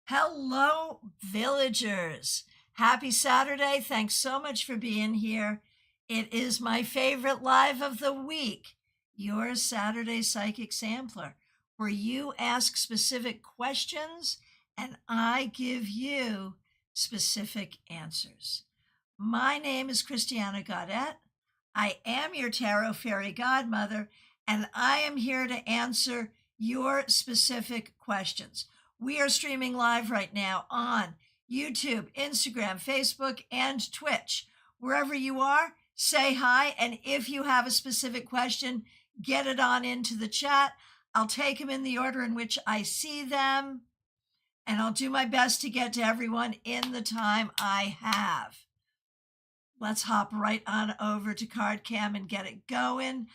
Hello, villagers. Happy Saturday. Thanks so much for being here. It is my favorite live of the week, your Saturday Psychic Sampler, where you ask specific questions and I give you specific answers. My name is Christiana Gaudet. I am your Tarot Fairy Godmother, and I am here to answer your specific questions. We are streaming live right now on YouTube, Instagram, Facebook, and Twitch. Wherever you are, say hi. And if you have a specific question, get it on into the chat. I'll take them in the order in which I see them. And I'll do my best to get to everyone in the time I have. Let's hop right on over to CardCam and get it going.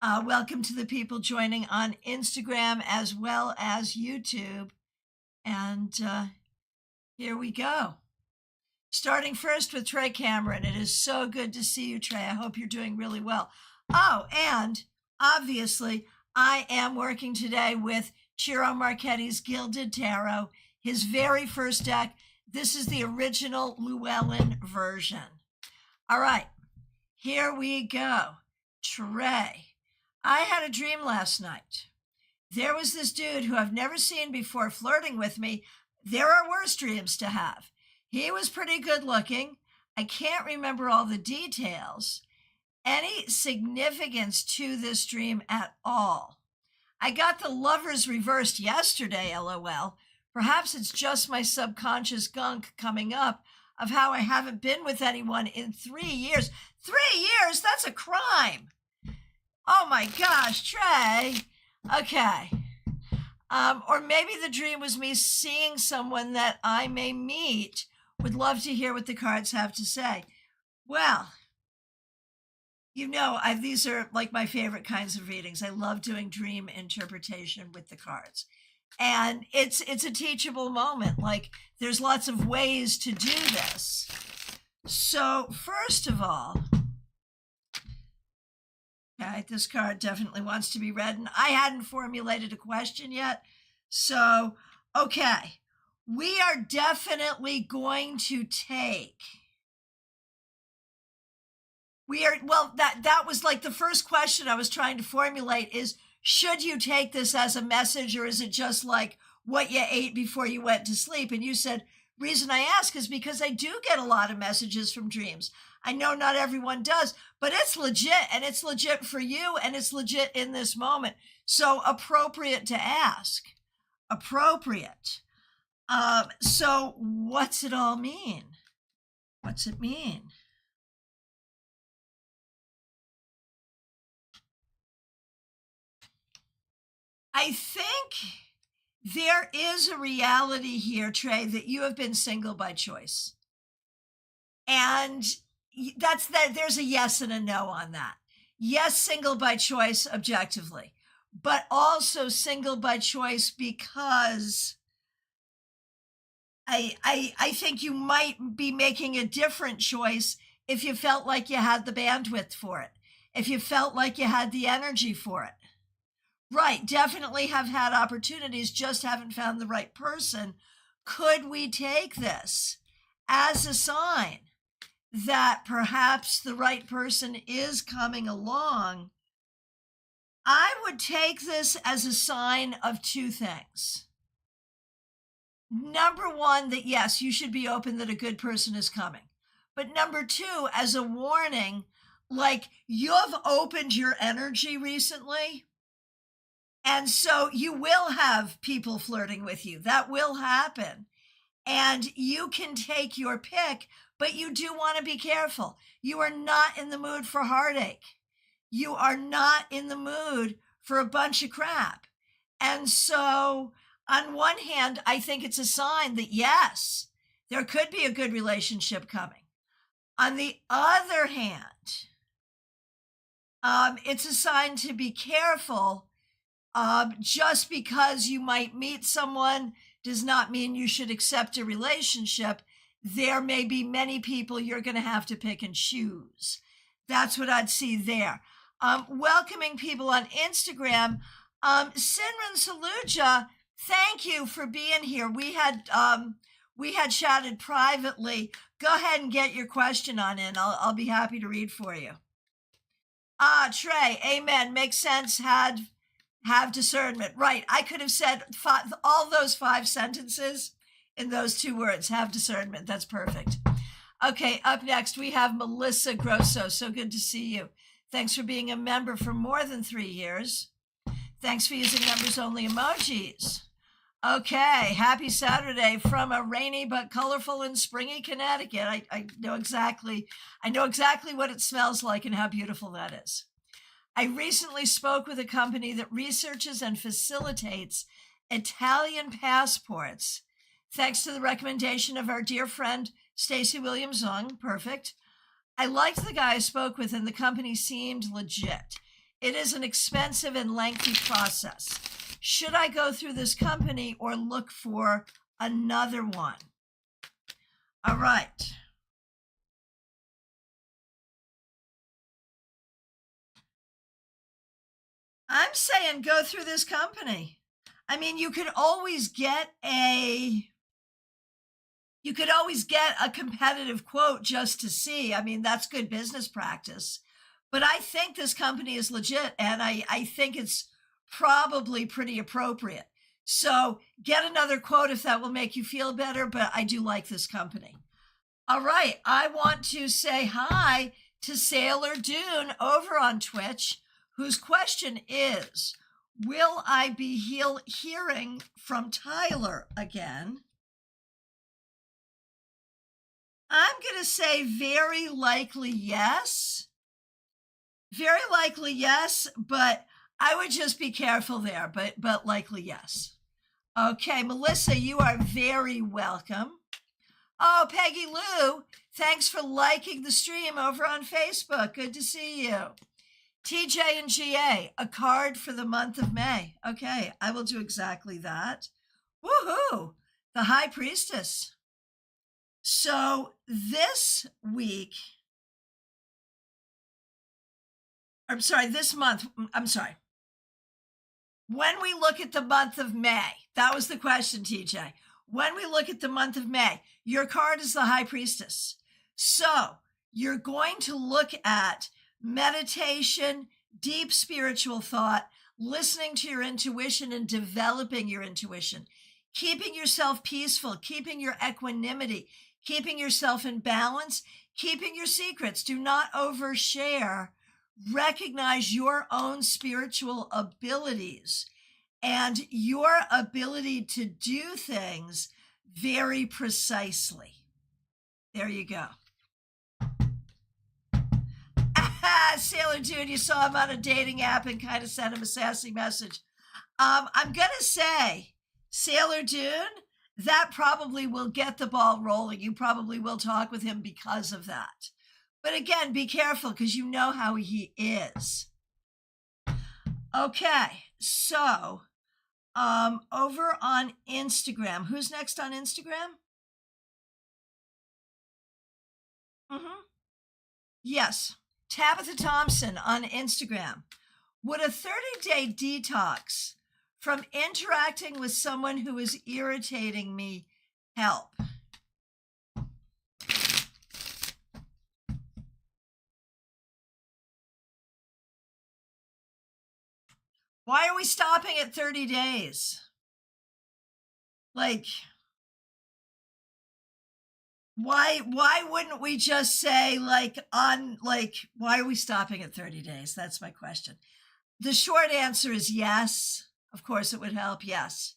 Welcome to the people joining on Instagram as well as YouTube. And here we go. Starting first with Trey Cameron. It is so good to see you, Trey. I hope you're doing really well. Oh, and obviously, I am working today with Ciro Marchetti's Gilded Tarot, his very first deck. This is the original Llewellyn version. All right, here we go. Trey, I had a dream last night. There was this dude who I've never seen before flirting with me. There are worse dreams to have. He was pretty good looking. I can't remember all the details. Any significance to this dream at all? I got the lovers reversed yesterday, LOL. Perhaps it's just my subconscious gunk coming up of how I haven't been with anyone in 3 years. 3 years? That's a crime. Oh my gosh, Trey. Okay. Or maybe the dream was me seeing someone that I may meet. Would love to hear what the cards have to say. Well, you know, these are like my favorite kinds of readings. I love doing dream interpretation with the cards. And it's a teachable moment. Like, there's lots of ways to do this. So, first of all, okay, this card definitely wants to be read, and I hadn't formulated a question yet. So, okay, we are definitely going to take. That was like the first question I was trying to formulate is, should you take this as a message, or is it just like what you ate before you went to sleep? And you said, reason I ask is because I do get a lot of messages from dreams. I know not everyone does, but it's legit, and it's legit for you, and it's legit in this moment. So appropriate to ask. Appropriate. So what's it all mean? What's it mean? I think there is a reality here, Trey, that you have been single by choice. And there's a yes and a no on that. Yes, single by choice objectively, but also single by choice because I think you might be making a different choice if you felt like you had the bandwidth for it, if you felt like you had the energy for it. Right, definitely have had opportunities, just haven't found the right person. Could we take this as a sign that perhaps the right person is coming along? I would take this as a sign of two things. Number one, that yes, you should be open that a good person is coming. But number two, as a warning, like you've opened your energy recently. And so you will have people flirting with you. That will happen. And you can take your pick, but you do want to be careful. You are not in the mood for heartache. You are not in the mood for a bunch of crap. And so on one hand, I think it's a sign that yes, there could be a good relationship coming. On the other hand, it's a sign to be careful. Just because you might meet someone does not mean you should accept a relationship. There may be many people you're going to have to pick and choose. That's what I'd see there. Welcoming people on Instagram. Sinran Saluja, Thank you for being here. We had chatted privately. Go ahead and get your question on in. I'll be happy to read for you. Trey, amen. Makes sense. Have discernment. Right. I could have said all those 5 sentences in those 2 words. Have discernment. That's perfect. Okay, up next we have Melissa Grosso. So good to see you. Thanks for being a member for more than 3 years. Thanks for using members only emojis. Okay, happy Saturday from a rainy but colorful and springy Connecticut. I know exactly what it smells like and how beautiful that is. I recently spoke with a company that researches and facilitates Italian passports. Thanks to the recommendation of our dear friend Stacy Williams-Zung. Perfect. I liked the guy I spoke with, and the company seemed legit. It is an expensive and lengthy process. Should I go through this company or look for another one? All right. I'm saying go through this company. I mean, you could always get a competitive quote just to see. I mean, that's good business practice. But I think this company is legit, and I think it's probably pretty appropriate. So get another quote if that will make you feel better, but I do like this company. All right, I want to say hi to Sailor Dune over on Twitch, whose question is, will I be hearing from Tyler again? I'm going to say very likely yes. Very likely yes, but I would just be careful there, but likely yes. Okay, Melissa, you are very welcome. Oh, Peggy Lou, thanks for liking the stream over on Facebook. Good to see you. TJ and GA, a card for the month of May. Okay, I will do exactly that. Woohoo! The High Priestess. So this month, when we look at the month of May, that was the question, TJ. When we look at the month of May, your card is the High Priestess. So you're going to look at meditation, deep spiritual thought, listening to your intuition and developing your intuition, keeping yourself peaceful, keeping your equanimity, keeping yourself in balance, keeping your secrets. Do not overshare. Recognize your own spiritual abilities and your ability to do things very precisely. There you go. Sailor Dude, you saw him on a dating app and kind of sent him a sassy message. I'm going to say, Sailor Dune, that probably will get the ball rolling. You probably will talk with him because of that. But again, be careful because you know how he is. Okay, so over on Instagram, who's next on Instagram? Yes, Tabitha Thompson on Instagram. Would a 30-day detox from interacting with someone who is irritating me help? Why are we stopping at 30 days? Like, why wouldn't we just say why are we stopping at 30 days? That's my question. The short answer is yes. Of course it would help. Yes.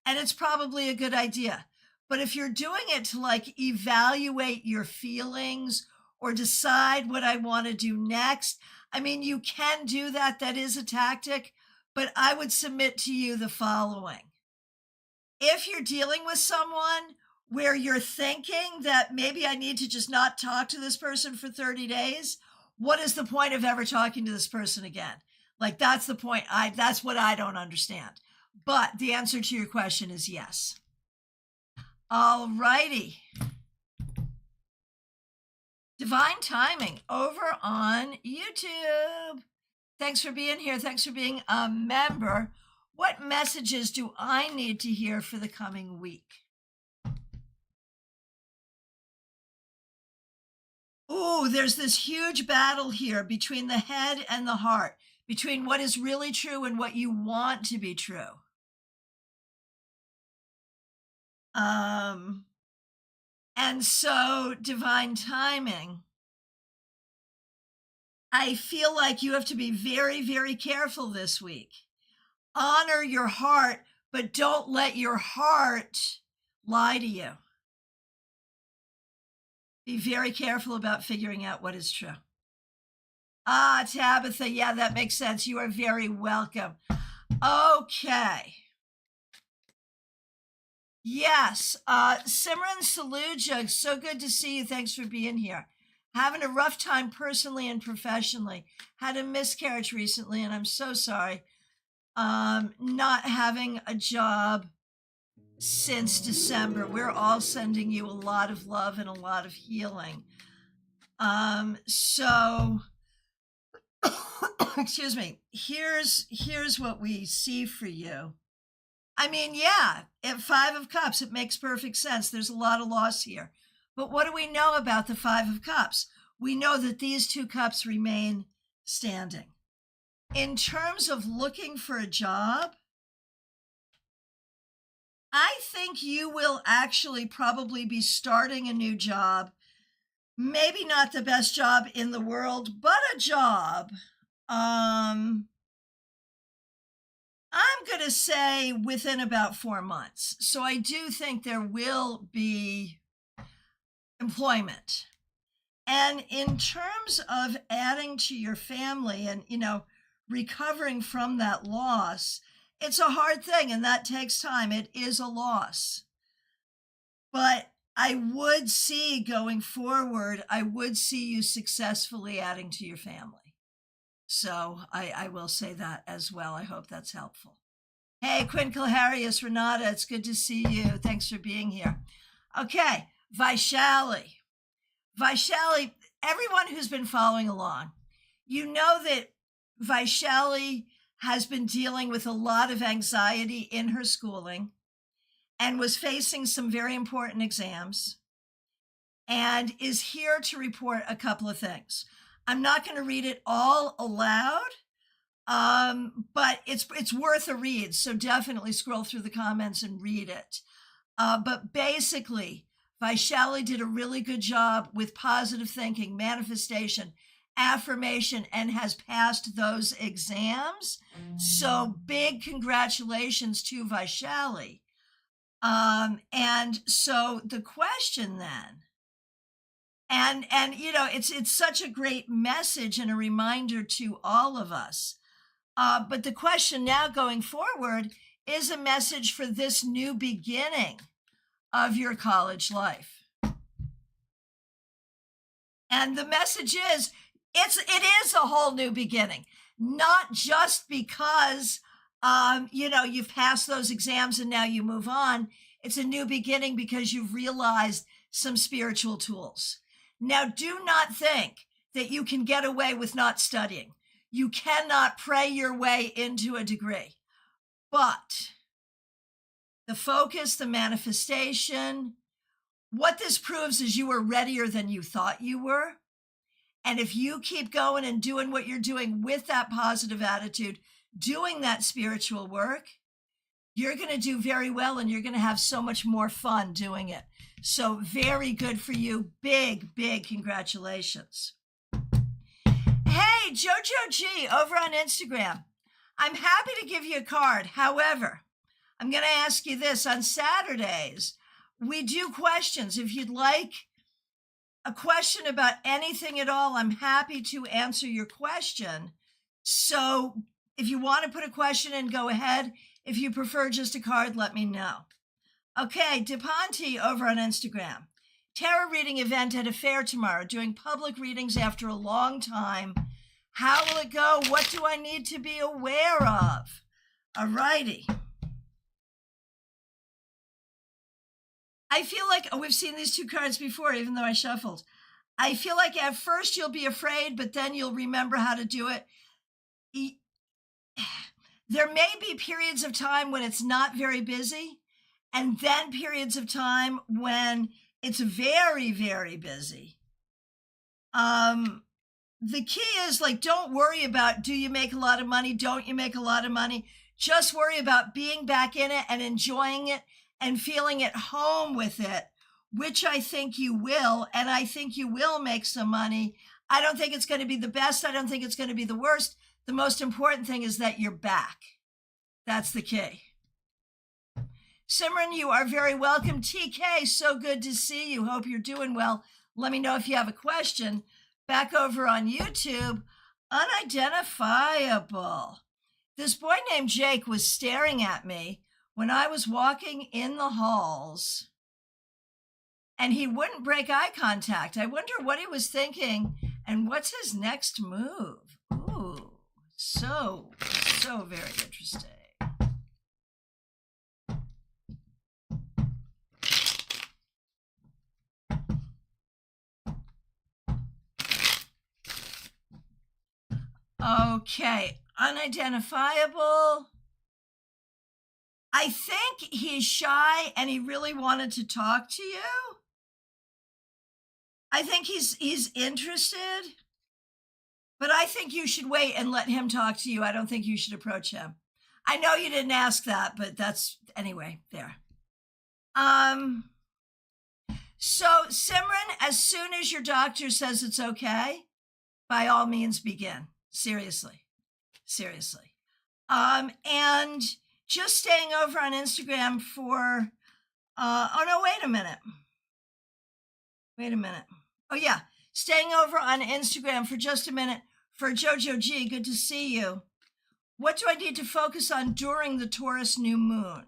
And it's probably a good idea. But if you're doing it to evaluate your feelings or decide what I want to do next, I mean, you can do that. That is a tactic, but I would submit to you the following. If you're dealing with someone where you're thinking that maybe I need to just not talk to this person for 30 days, what is the point of ever talking to this person again? That's the point. That's what I don't understand. But the answer to your question is yes. All righty. Divine Timing over on YouTube. Thanks for being here. Thanks for being a member. What messages do I need to hear for the coming week? Ooh, there's this huge battle here between the head and the heart, between what is really true and what you want to be true. Um, and so divine timing. I feel like you have to be very, very careful this week. Honor your heart, but don't let your heart lie to you. Be very careful about figuring out what is true. Ah, Tabitha, yeah, that makes sense. You are very welcome. Okay. Yes, Simran Saluja, so good to see you. Thanks for being here. Having a rough time personally and professionally. Had a miscarriage recently, and I'm so sorry. Not having a job since December. We're all sending you a lot of love and a lot of healing. So excuse me. Here's what we see for you. I mean, yeah, at 5 of Cups, it makes perfect sense. There's a lot of loss here. But what do we know about the 5 of Cups? We know that these 2 cups remain standing. In terms of looking for a job, I think you will actually probably be starting a new job. Maybe not the best job in the world, but a job. I'm going to say within about 4 months. So I do think there will be employment. And in terms of adding to your family and, recovering from that loss, it's a hard thing and that takes time. It is a loss. But I would see going forward, I would see you successfully adding to your family. So I will say that as well. I hope that's helpful. Hey, Quincalharius, Renata, it's good to see you. Thanks for being here. Okay, Vaishali. Vaishali, everyone who's been following along, you know that Vaishali has been dealing with a lot of anxiety in her schooling and was facing some very important exams and is here to report a couple of things. I'm not going to read it all aloud, but it's worth a read. So definitely scroll through the comments and read it. But basically, Vaishali did a really good job with positive thinking, manifestation, affirmation, and has passed those exams. So big congratulations to Vaishali. And so the question then, and it's such a great message and a reminder to all of us. But the question now going forward is a message for this new beginning of your college life. And the message is, it is a whole new beginning, not just because, you've passed those exams and now you move on. It's a new beginning because you've realized some spiritual tools. Now, do not think that you can get away with not studying. You cannot pray your way into a degree. But the focus, the manifestation, what this proves is you are readier than you thought you were. And if you keep going and doing what you're doing with that positive attitude, doing that spiritual work, you're going to do very well and you're going to have so much more fun doing it. So very good for you. Big, big congratulations. Hey, Jojo G over on Instagram. I'm happy to give you a card. However, I'm going to ask you this. On Saturdays, we do questions. If you'd like a question about anything at all, I'm happy to answer your question. So if you want to put a question in, go ahead. If you prefer just a card, let me know. Okay, DePonte over on Instagram. Tarot reading event at a fair tomorrow, doing public readings after a long time. How will it go? What do I need to be aware of? All righty. I feel like, we've seen these 2 cards before, even though I shuffled. I feel like at first you'll be afraid, but then you'll remember how to do it. There may be periods of time when it's not very busy, and then periods of time when it's very, very busy. The key is like, don't worry about, do you make a lot of money? Don't you make a lot of money? Just worry about being back in it and enjoying it and feeling at home with it, which I think you will. And I think you will make some money. I don't think it's going to be the best. I don't think it's going to be the worst. The most important thing is that you're back. That's the key. Simran, you are very welcome. TK, so good to see you. Hope you're doing well. Let me know if you have a question. Back over on YouTube, unidentifiable. This boy named Jake was staring at me when I was walking in the halls, and he wouldn't break eye contact. I wonder what he was thinking and what's his next move. Ooh, so very interesting. Okay, unidentifiable. I think he's shy and he really wanted to talk to you. I think he's interested, but I think you should wait and let him talk to you. I don't think you should approach him. I know you didn't ask that, but that's, anyway, there. So Simran, as soon as your doctor says it's okay, by all means begin. Seriously. And just staying over on Instagram for, oh no, wait a minute. Oh yeah, staying over on Instagram for just a minute for Jojo G, good to see you. What do I need to focus on during the Taurus new moon?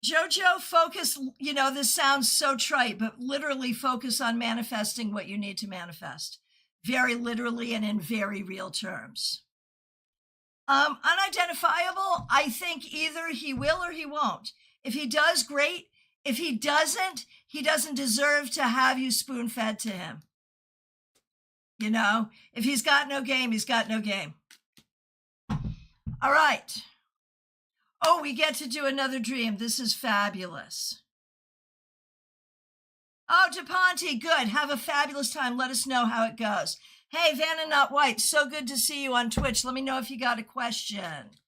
Jojo, focus, this sounds so trite, but literally focus on manifesting what you need to manifest. Very literally and in very real terms. Unidentifiable, I think either he will or he won't. If he does, great. If he doesn't deserve to have you spoon-fed to him. If he's got no game, he's got no game. All right. Oh, we get to do another dream. This is fabulous. Oh, DePonte, good. Have a fabulous time. Let us know how it goes. Hey, Vanna Not White, so good to see you on Twitch. Let me know if you got a question.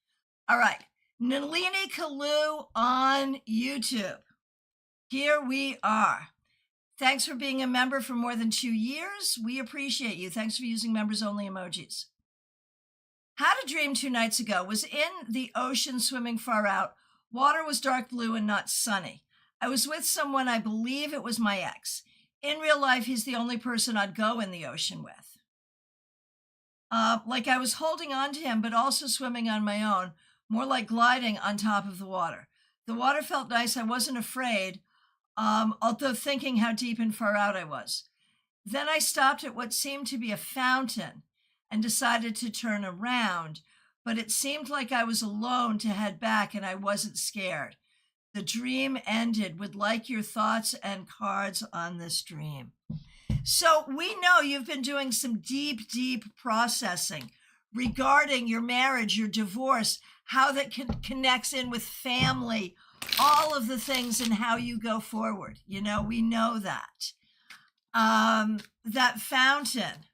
All right. Nalini Kalu on YouTube. Here we are. Thanks for being a member for more than 2 years. We appreciate you. Thanks for using members-only emojis. Had a dream 2 nights ago. Was in the ocean swimming far out. Water was dark blue and not sunny. I was with someone, I believe it was my ex. In real life, he's the only person I'd go in the ocean with. Like I was holding on to him, but also swimming on my own, more like gliding on top of the water. The water felt nice. I wasn't afraid, although thinking how deep and far out I was. Then I stopped at what seemed to be a fountain and decided to turn around, but it seemed like I was alone to head back and I wasn't scared. The dream ended. Would like your thoughts and cards on this dream. So we know you've been doing some deep processing regarding your marriage, your divorce, how that connects in with family, all of the things and how you go forward. We know that. That fountain.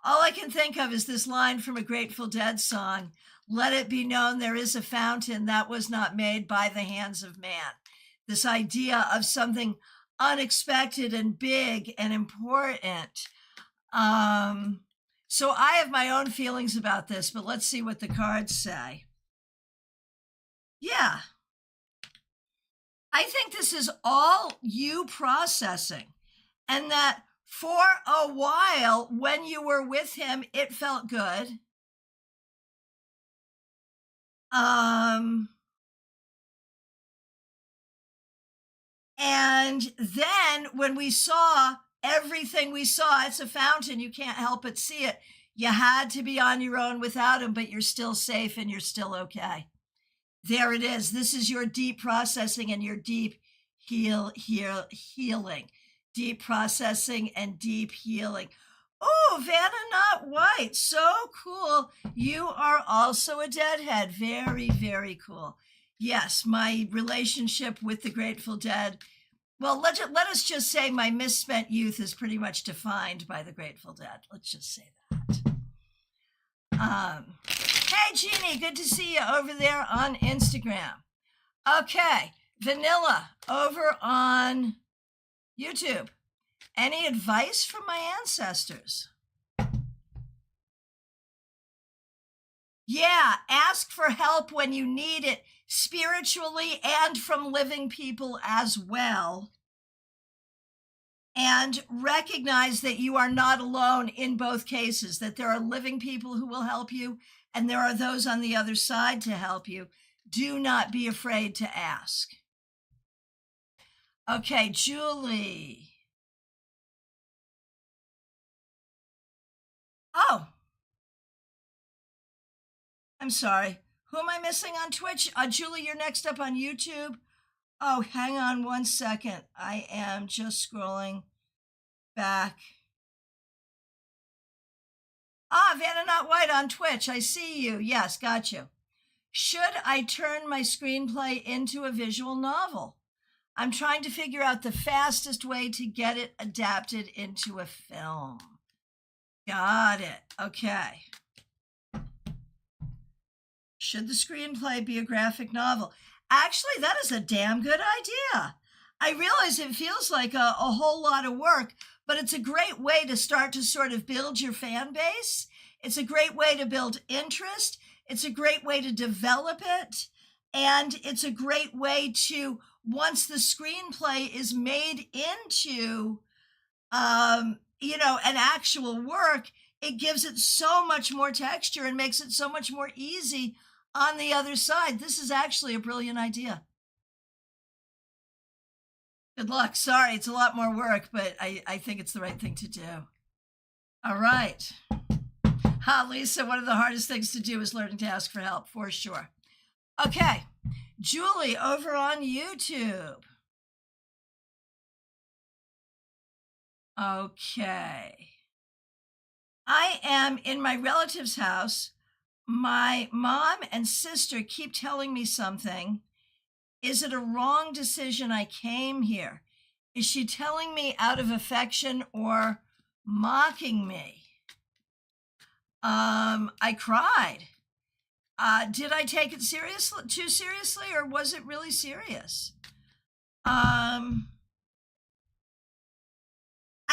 All I can think of is this line from a Grateful Dead song, "Let it be known there is a fountain that was not made by the hands of man." This idea of something unexpected and big and important. So I have my own feelings about this, but let's see what the cards say. Yeah. I think this is all you processing, and that for a while, when you were with him, it felt good. And then when we saw everything we saw, it's a fountain, you can't help but see it. You had to be on your own without him, but you're still safe and you're still okay. There it is. This is your deep processing and your deep healing. Deep processing and deep healing. Oh, Vanna Not White. So cool. You are also a deadhead. Very, very cool. Yes, my relationship with the Grateful Dead. Well, let us just say my misspent youth is pretty much defined by the Grateful Dead. Let's just say that. Hey, Jeannie, good to see you over there on Instagram. Okay, Vanilla over on YouTube. Any advice from my ancestors? Yeah, ask for help when you need it, spiritually and from living people as well. And recognize that you are not alone in both cases, that there are living people who will help you, and there are those on the other side to help you. Do not be afraid to ask. Okay, Julie. Oh, I'm sorry. Who am I missing on Twitch? Julie, you're next up on YouTube. Oh, hang on 1 second. I am just scrolling back. Vanna Not White on Twitch. I see you. Yes, got you. Should I turn my screenplay into a visual novel? I'm trying to figure out the fastest way to get it adapted into a film. Got it. Okay. Should the screenplay be a graphic novel? Actually, that is a damn good idea. I realize it feels like a whole lot of work, but it's a great way to start to sort of build your fan base. It's a great way to build interest. It's a great way to develop it. And it's a great way to, once the screenplay is made into, an actual work, it gives it so much more texture and makes it so much more easy on the other side. This is actually a brilliant idea. Good luck. Sorry, it's a lot more work, but I think it's the right thing to do. All right. Lisa, one of the hardest things to do is learning to ask for help, for sure. Okay, Julie over on YouTube. Okay. I am in my relative's house. My mom and sister keep telling me something. Is it a wrong decision I came here? Is she telling me out of affection or mocking me? I cried. Did I take it too seriously, or was it really serious? I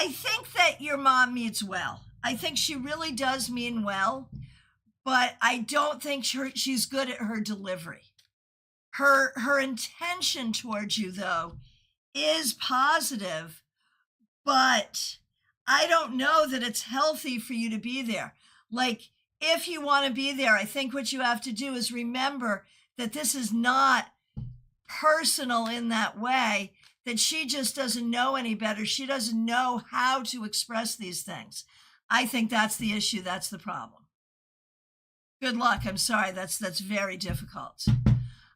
think that your mom means well. I think she really does mean well, but I don't think she's good at her delivery. Her intention towards you, though, is positive, but I don't know that it's healthy for you to be there. Like, if you want to be there, I think what you have to do is remember that this is not personal in that way, that she just doesn't know any better. She doesn't know how to express these things. I think that's the issue. That's the problem. Good luck. I'm sorry. That's very difficult.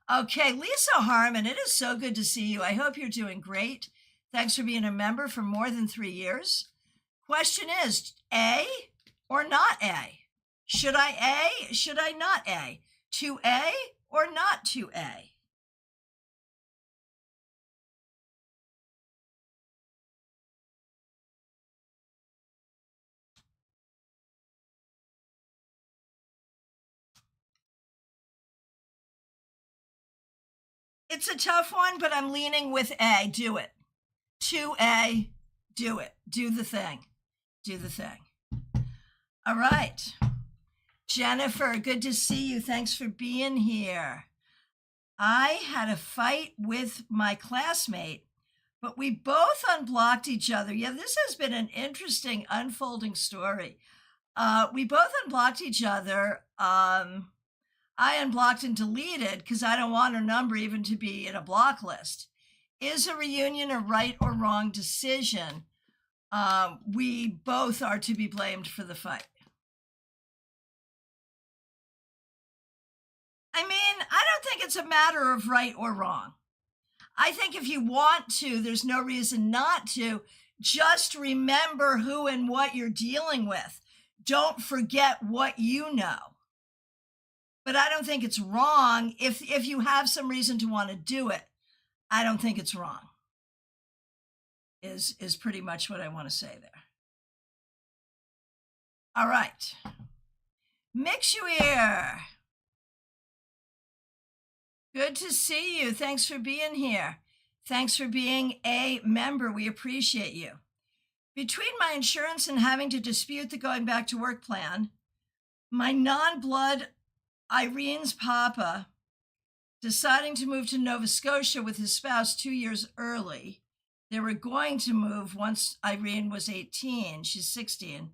Okay, Lisa Harmon, it is so good to see you. I hope you're doing great. Thanks for being a member for more than 3 years. Question is, A or not A? Should I A? Should I not A? To A or not to A? It's a tough one, but I'm leaning with A. Do it. 2A, do it. Do the thing. Do the thing. All right. Jennifer, good to see you. Thanks for being here. I had a fight with my classmate, but we both unblocked each other. Yeah, this has been an interesting unfolding story. We both unblocked each other. I unblocked and deleted because I don't want her number even to be in a block list. Is a reunion a right or wrong decision? We both are to be blamed for the fight. I mean, I don't think it's a matter of right or wrong. I think if you want to, there's no reason not to. Just remember who and what you're dealing with. Don't forget what you know. But I don't think it's wrong if you have some reason to want to do it. I don't think it's wrong. Is pretty much what I want to say there. All right. Mixuir. Good to see you. Thanks for being here. Thanks for being a member. We appreciate you. Between my insurance and having to dispute the going back to work plan, my non-blood Irene's papa deciding to move to Nova Scotia with his spouse 2 years early. They were going to move once Irene was 18. She's 16.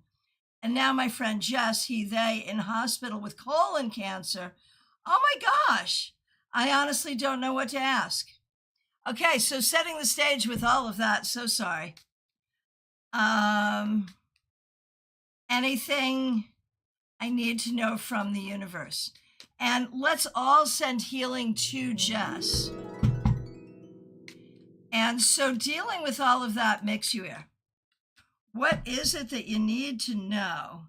And now my friend Jess, they in hospital with colon cancer. Oh my gosh. I honestly don't know what to ask. Okay, so setting the stage with all of that. So sorry. Anything I need to know from the universe. And let's all send healing to Jess. And so dealing with all of that makes you here. What is it that you need to know?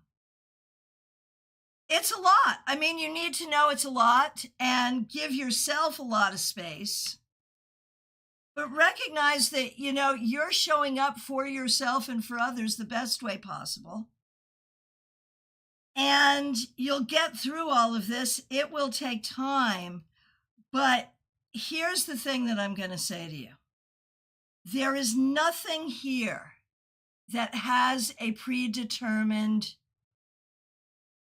It's a lot. I mean, you need to know it's a lot and give yourself a lot of space. But recognize that, you're showing up for yourself and for others the best way possible. And you'll get through all of this. It will take time. But here's the thing that I'm going to say to you. There is nothing here that has a predetermined,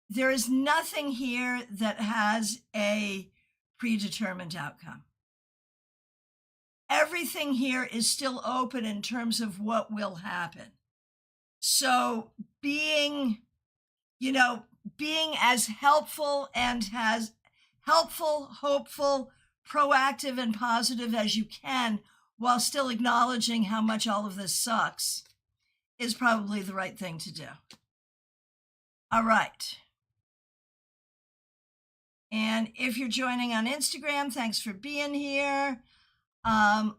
there is nothing here that has a predetermined outcome. Everything here is still open in terms of what will happen. So being as helpful and as helpful, hopeful, proactive, and positive as you can while still acknowledging how much all of this sucks is probably the right thing to do. All right. And if you're joining on Instagram, thanks for being here.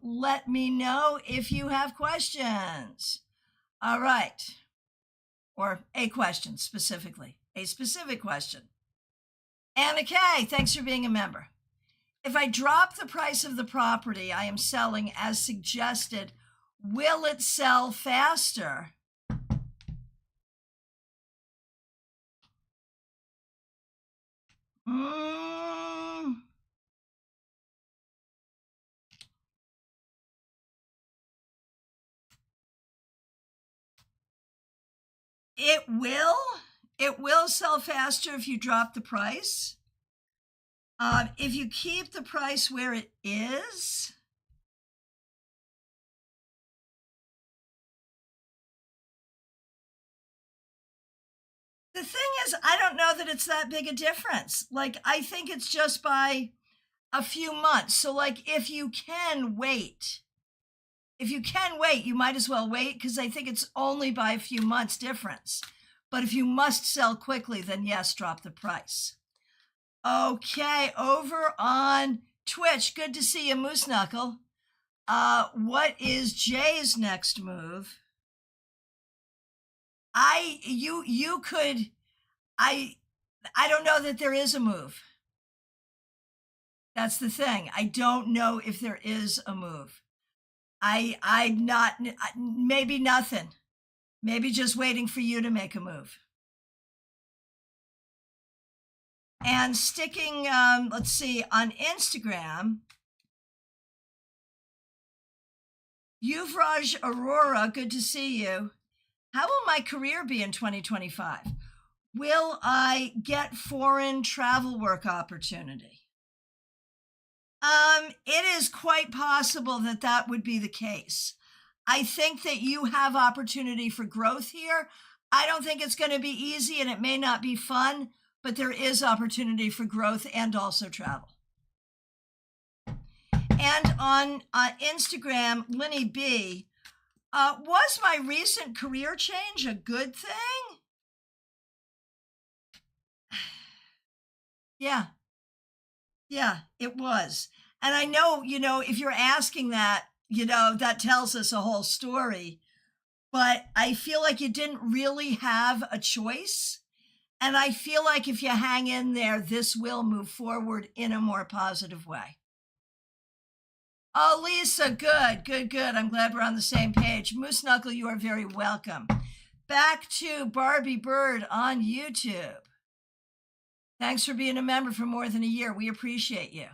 Let me know if you have questions. All right. Or a question specifically, a specific question. Anna Kay, thanks for being a member. If I drop the price of the property I am selling as suggested, will it sell faster? It will. It will sell faster if you drop the price. If you keep the price where it is, the thing is, I don't know that it's that big a difference. I think it's just by a few months. So if you can wait, you might as well wait, because I think it's only by a few months difference. But if you must sell quickly, then yes, drop the price. Okay, over on Twitch, good to see you, Moose Knuckle. What is Jay's next move? I don't know that there is a move. That's the thing. I don't know if there is a move. I'm not, maybe nothing. Maybe just waiting for you to make a move. And sticking, let's see, on Instagram, Yuvraj Aurora, good to see you. How will my career be in 2025? Will I get foreign travel work opportunity? It is quite possible that would be the case. I think that you have opportunity for growth here. I don't think it's going to be easy and it may not be fun, but there is opportunity for growth and also travel. And on Instagram, Linny B, was my recent career change a good thing? Yeah, it was. And I know, if you're asking that, that tells us a whole story. but I feel like you didn't really have a choice. And I feel like if you hang in there, this will move forward in a more positive way. Oh, Lisa, good, good, good. I'm glad we're on the same page. Moose Knuckle, you are very welcome. Back to Barbie Bird on YouTube. Thanks for being a member for more than a year. We appreciate you.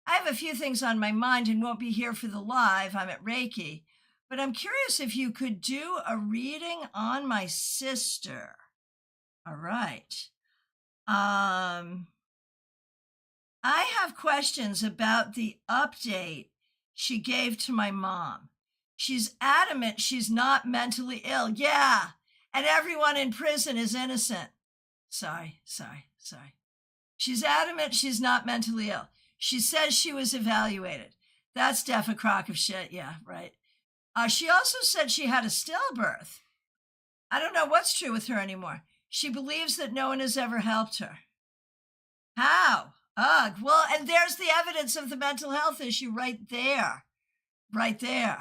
I have a few things on my mind and won't be here for the live. I'm at Reiki. But I'm curious if you could do a reading on my sister. All right. I have questions about the update she gave to my mom. She's adamant she's not mentally ill. Yeah. And everyone in prison is innocent. Sorry. She's adamant she's not mentally ill. She says she was evaluated. That's def a crock of shit. Yeah, right. She also said she had a stillbirth. I don't know what's true with her anymore. She believes that no one has ever helped her. How? Ugh. Well, and there's the evidence of the mental health issue right there. Right there.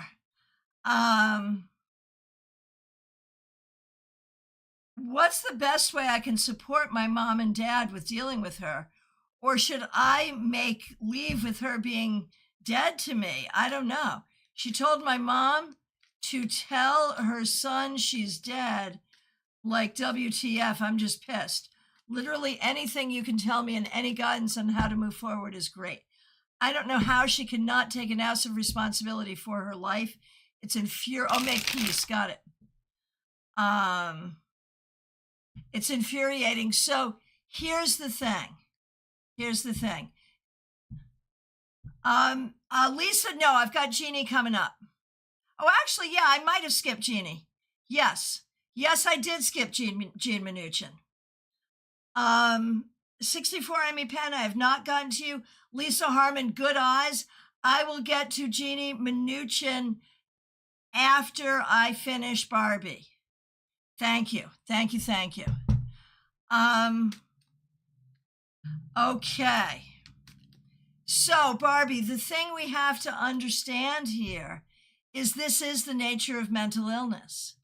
What's the best way I can support my mom and dad with dealing with her? Or should I make leave with her being dead to me? I don't know. She told my mom to tell her son she's dead. Like, WTF, I'm just pissed. Literally anything you can tell me and any guidance on how to move forward is great. I don't know how she cannot take an ounce of responsibility for her life. It's infuriating. Oh, make peace. Got it. It's infuriating. So here's the thing. Lisa, no, I've got Jeannie coming up. Oh, actually, yeah, I might have skipped Jeannie. Yes, I did skip Jean Mnuchin. 64 Amy Penn, I have not gotten to you. Lisa Harmon, good eyes. I will get to Jeannie Mnuchin after I finish Barbie. Thank you. Okay. So, Barbie, the thing we have to understand here is this is the nature of mental illness.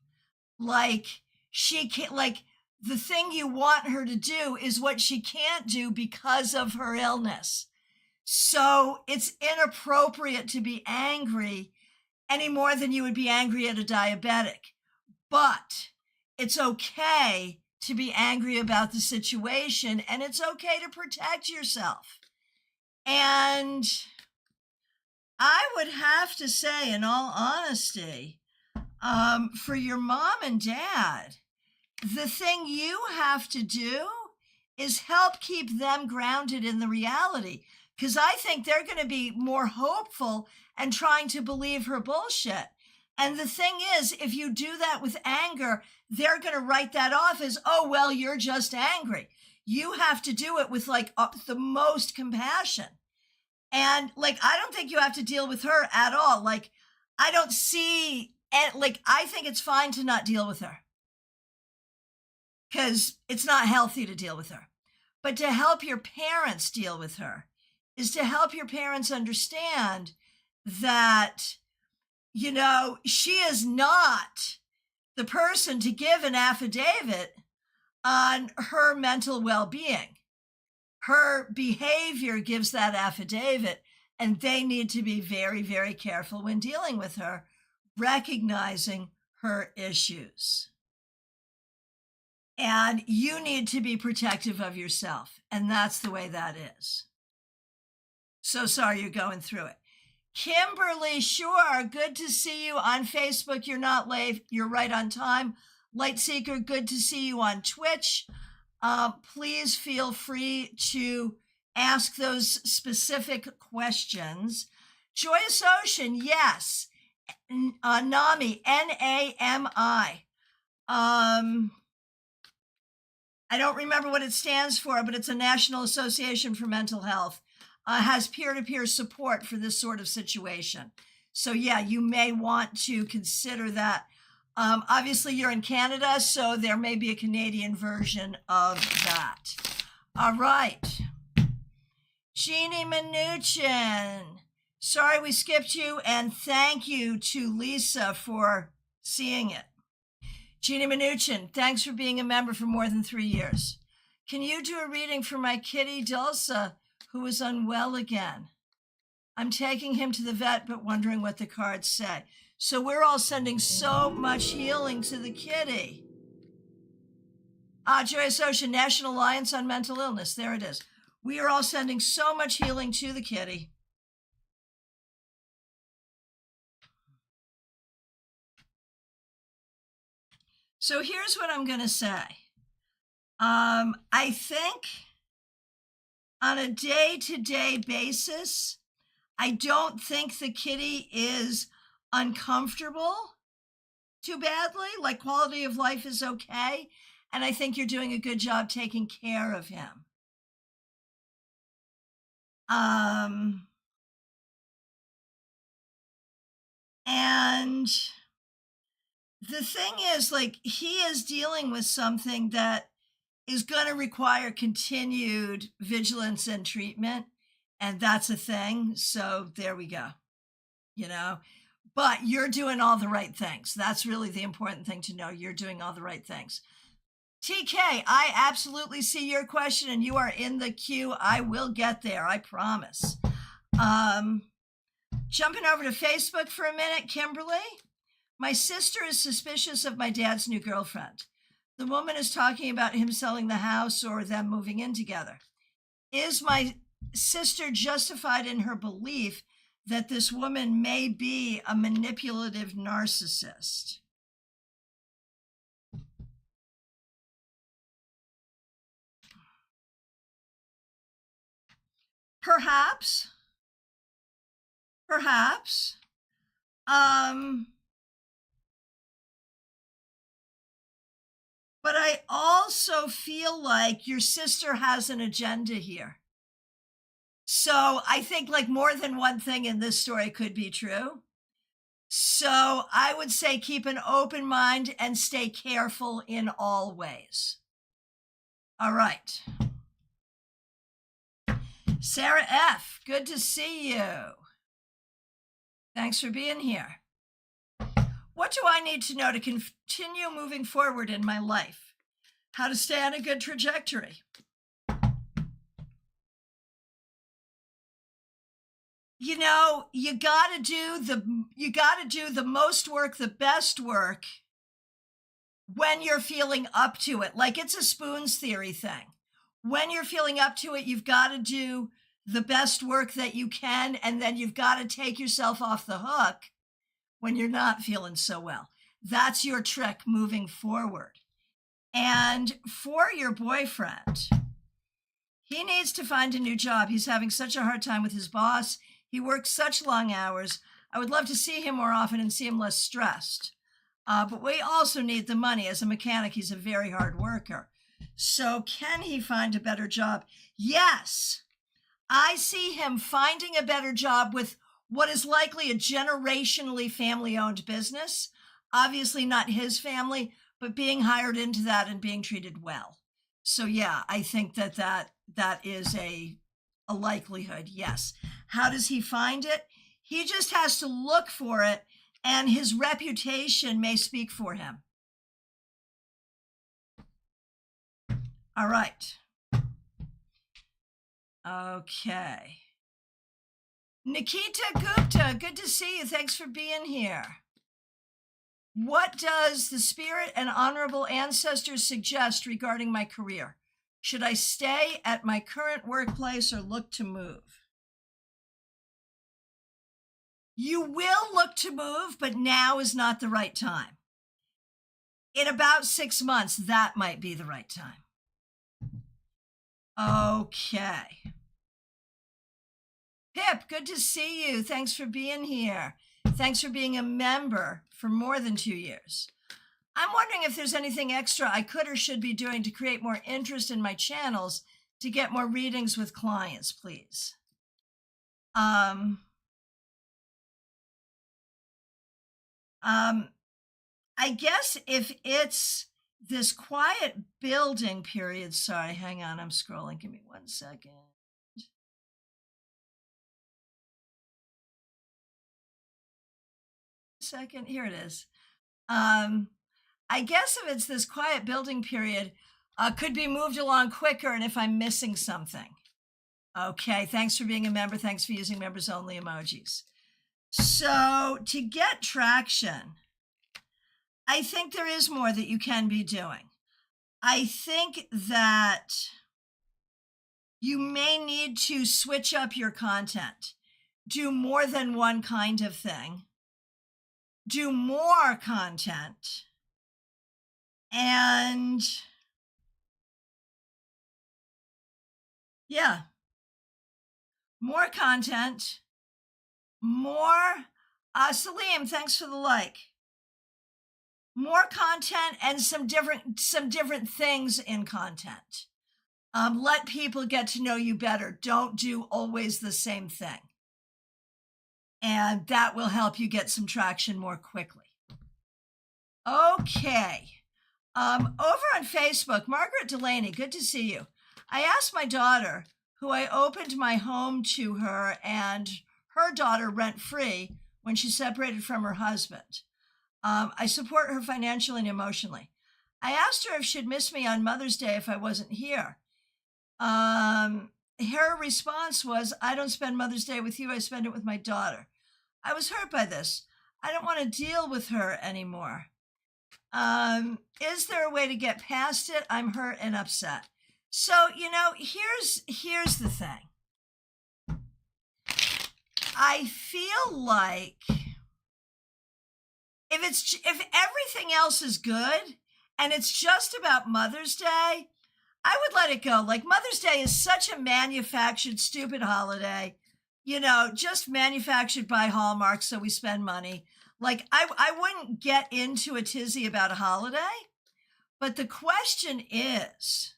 Like, she can't, like, the thing you want her to do is what she can't do because of her illness. So it's inappropriate to be angry any more than you would be angry at a diabetic. But it's okay to be angry about the situation, and it's okay to protect yourself. And I would have to say, in all honesty, for your mom and dad, the thing you have to do is help keep them grounded in the reality. Because I think they're going to be more hopeful and trying to believe her bullshit. And the thing is, if you do that with anger, they're going to write that off as, oh, well, you're just angry. You have to do it with like the most compassion. And like, I don't think you have to deal with her at all. Like, I don't see, like, I think it's fine to not deal with her. Because it's not healthy to deal with her. But to help your parents deal with her is to help your parents understand that, you know, she is not the person to give an affidavit on her mental well-being. Her behavior gives that affidavit, and they need to be very, very careful when dealing with her, recognizing her issues. And you need to be protective of yourself. And that's the way that is. So sorry you're going through it. Kimberly, sure. Good to see you on Facebook. You're not late. You're right on time. Lightseeker, good to see you on Twitch. Please feel free to ask those specific questions. Joyous Ocean, yes. NAMI, N-A-M-I. I don't remember what it stands for, but it's a National Association for Mental Health. Has peer-to-peer support for this sort of situation. So yeah, you may want to consider that. Obviously you're in Canada, so there may be a Canadian version of that. All right. Jeannie Mnuchin. Sorry we skipped you, and thank you to Lisa for seeing it. Gina Mnuchin, thanks for being a member for more than 3 years. Can you do a reading for my kitty Dulce, who is unwell again? I'm taking him to the vet, but wondering what the cards say. So we're all sending so much healing to the kitty. Joyce Ocean, National Alliance on Mental Illness. There it is. We are all sending so much healing to the kitty. So here's what I'm going to say. I think on a day-to-day basis, I don't think the kitty is uncomfortable too badly. Like, quality of life is okay. And I think you're doing a good job taking care of him. And the thing is, like, he is dealing with something that is going to require continued vigilance and treatment. And that's a thing. So there we go, you know, but you're doing all the right things. That's really the important thing to know. You're doing all the right things. TK, I absolutely see your question and you are in the queue. I will get there. I promise. Jumping over to Facebook for a minute, Kimberly. My sister is suspicious of my dad's new girlfriend. The woman is talking about him selling the house or them moving in together. Is my sister justified in her belief that this woman may be a manipulative narcissist? Perhaps. But I also feel like your sister has an agenda here. So I think like more than one thing in this story could be true. So I would say keep an open mind and stay careful in all ways. All right. Sarah F., good to see you. Thanks for being here. What do I need to know to continue moving forward in my life? How to stay on a good trajectory? You know, you got to do the most work, the best work when you're feeling up to it. Like, it's a spoons theory thing. When you're feeling up to it, you've got to do the best work that you can, and then you've got to take yourself off the hook when you're not feeling so well. That's your trick moving forward. And for your boyfriend, he needs to find a new job. He's having such a hard time with his boss. He works such long hours. I would love to see him more often and see him less stressed. But we also need the money. As a mechanic, he's a very hard worker. So can he find a better job? Yes. I see him finding a better job with what is likely a generationally family-owned business. Obviously not his family, but being hired into that and being treated well. So yeah, I think that is a likelihood, yes. How does he find it? He just has to look for it, and his reputation may speak for him. All right. Okay. Nikita Gupta, good to see you. Thanks for being here. What does the spirit and honorable ancestors suggest regarding my career? Should I stay at my current workplace or look to move? You will look to move, but now is not the right time. In about 6 months, that might be the right time. Okay. Pip, good to see you. Thanks for being here. Thanks for being a member for more than 2 years. I'm wondering if there's anything extra I could or should be doing to create more interest in my channels to get more readings with clients, please. I guess if it's this quiet building period, sorry, hang on, I'm scrolling. Give me 1 second. Here it is. I guess if it's this quiet building period, could be moved along quicker and if I'm missing something. Okay, thanks for being a member. Thanks for using members only emojis. So to get traction, I think there is more that you can be doing. I think that you may need to switch up your content, do more than one kind of thing, do more content, and yeah, more content, more, Salim, thanks for the like. More content and some different things in content. Let people get to know you better. Don't do always the same thing. And that will help you get some traction more quickly. Okay. Over on Facebook, Margaret Delaney, good to see you. I asked my daughter, who I opened my home to her and her daughter rent-free when she separated from her husband. I support her financially and emotionally. I asked her if she'd miss me on Mother's Day if I wasn't here. Her response was, I don't spend Mother's Day with you, I spend it with my daughter. I was hurt by this. I don't want to deal with her anymore. Is there a way to get past it? I'm hurt and upset. So, here's the thing. I feel like if everything else is good and it's just about Mother's Day, I would let it go. Like, Mother's Day is such a manufactured, stupid holiday, just manufactured by Hallmark so we spend money. Like, I wouldn't get into a tizzy about a holiday, but the question is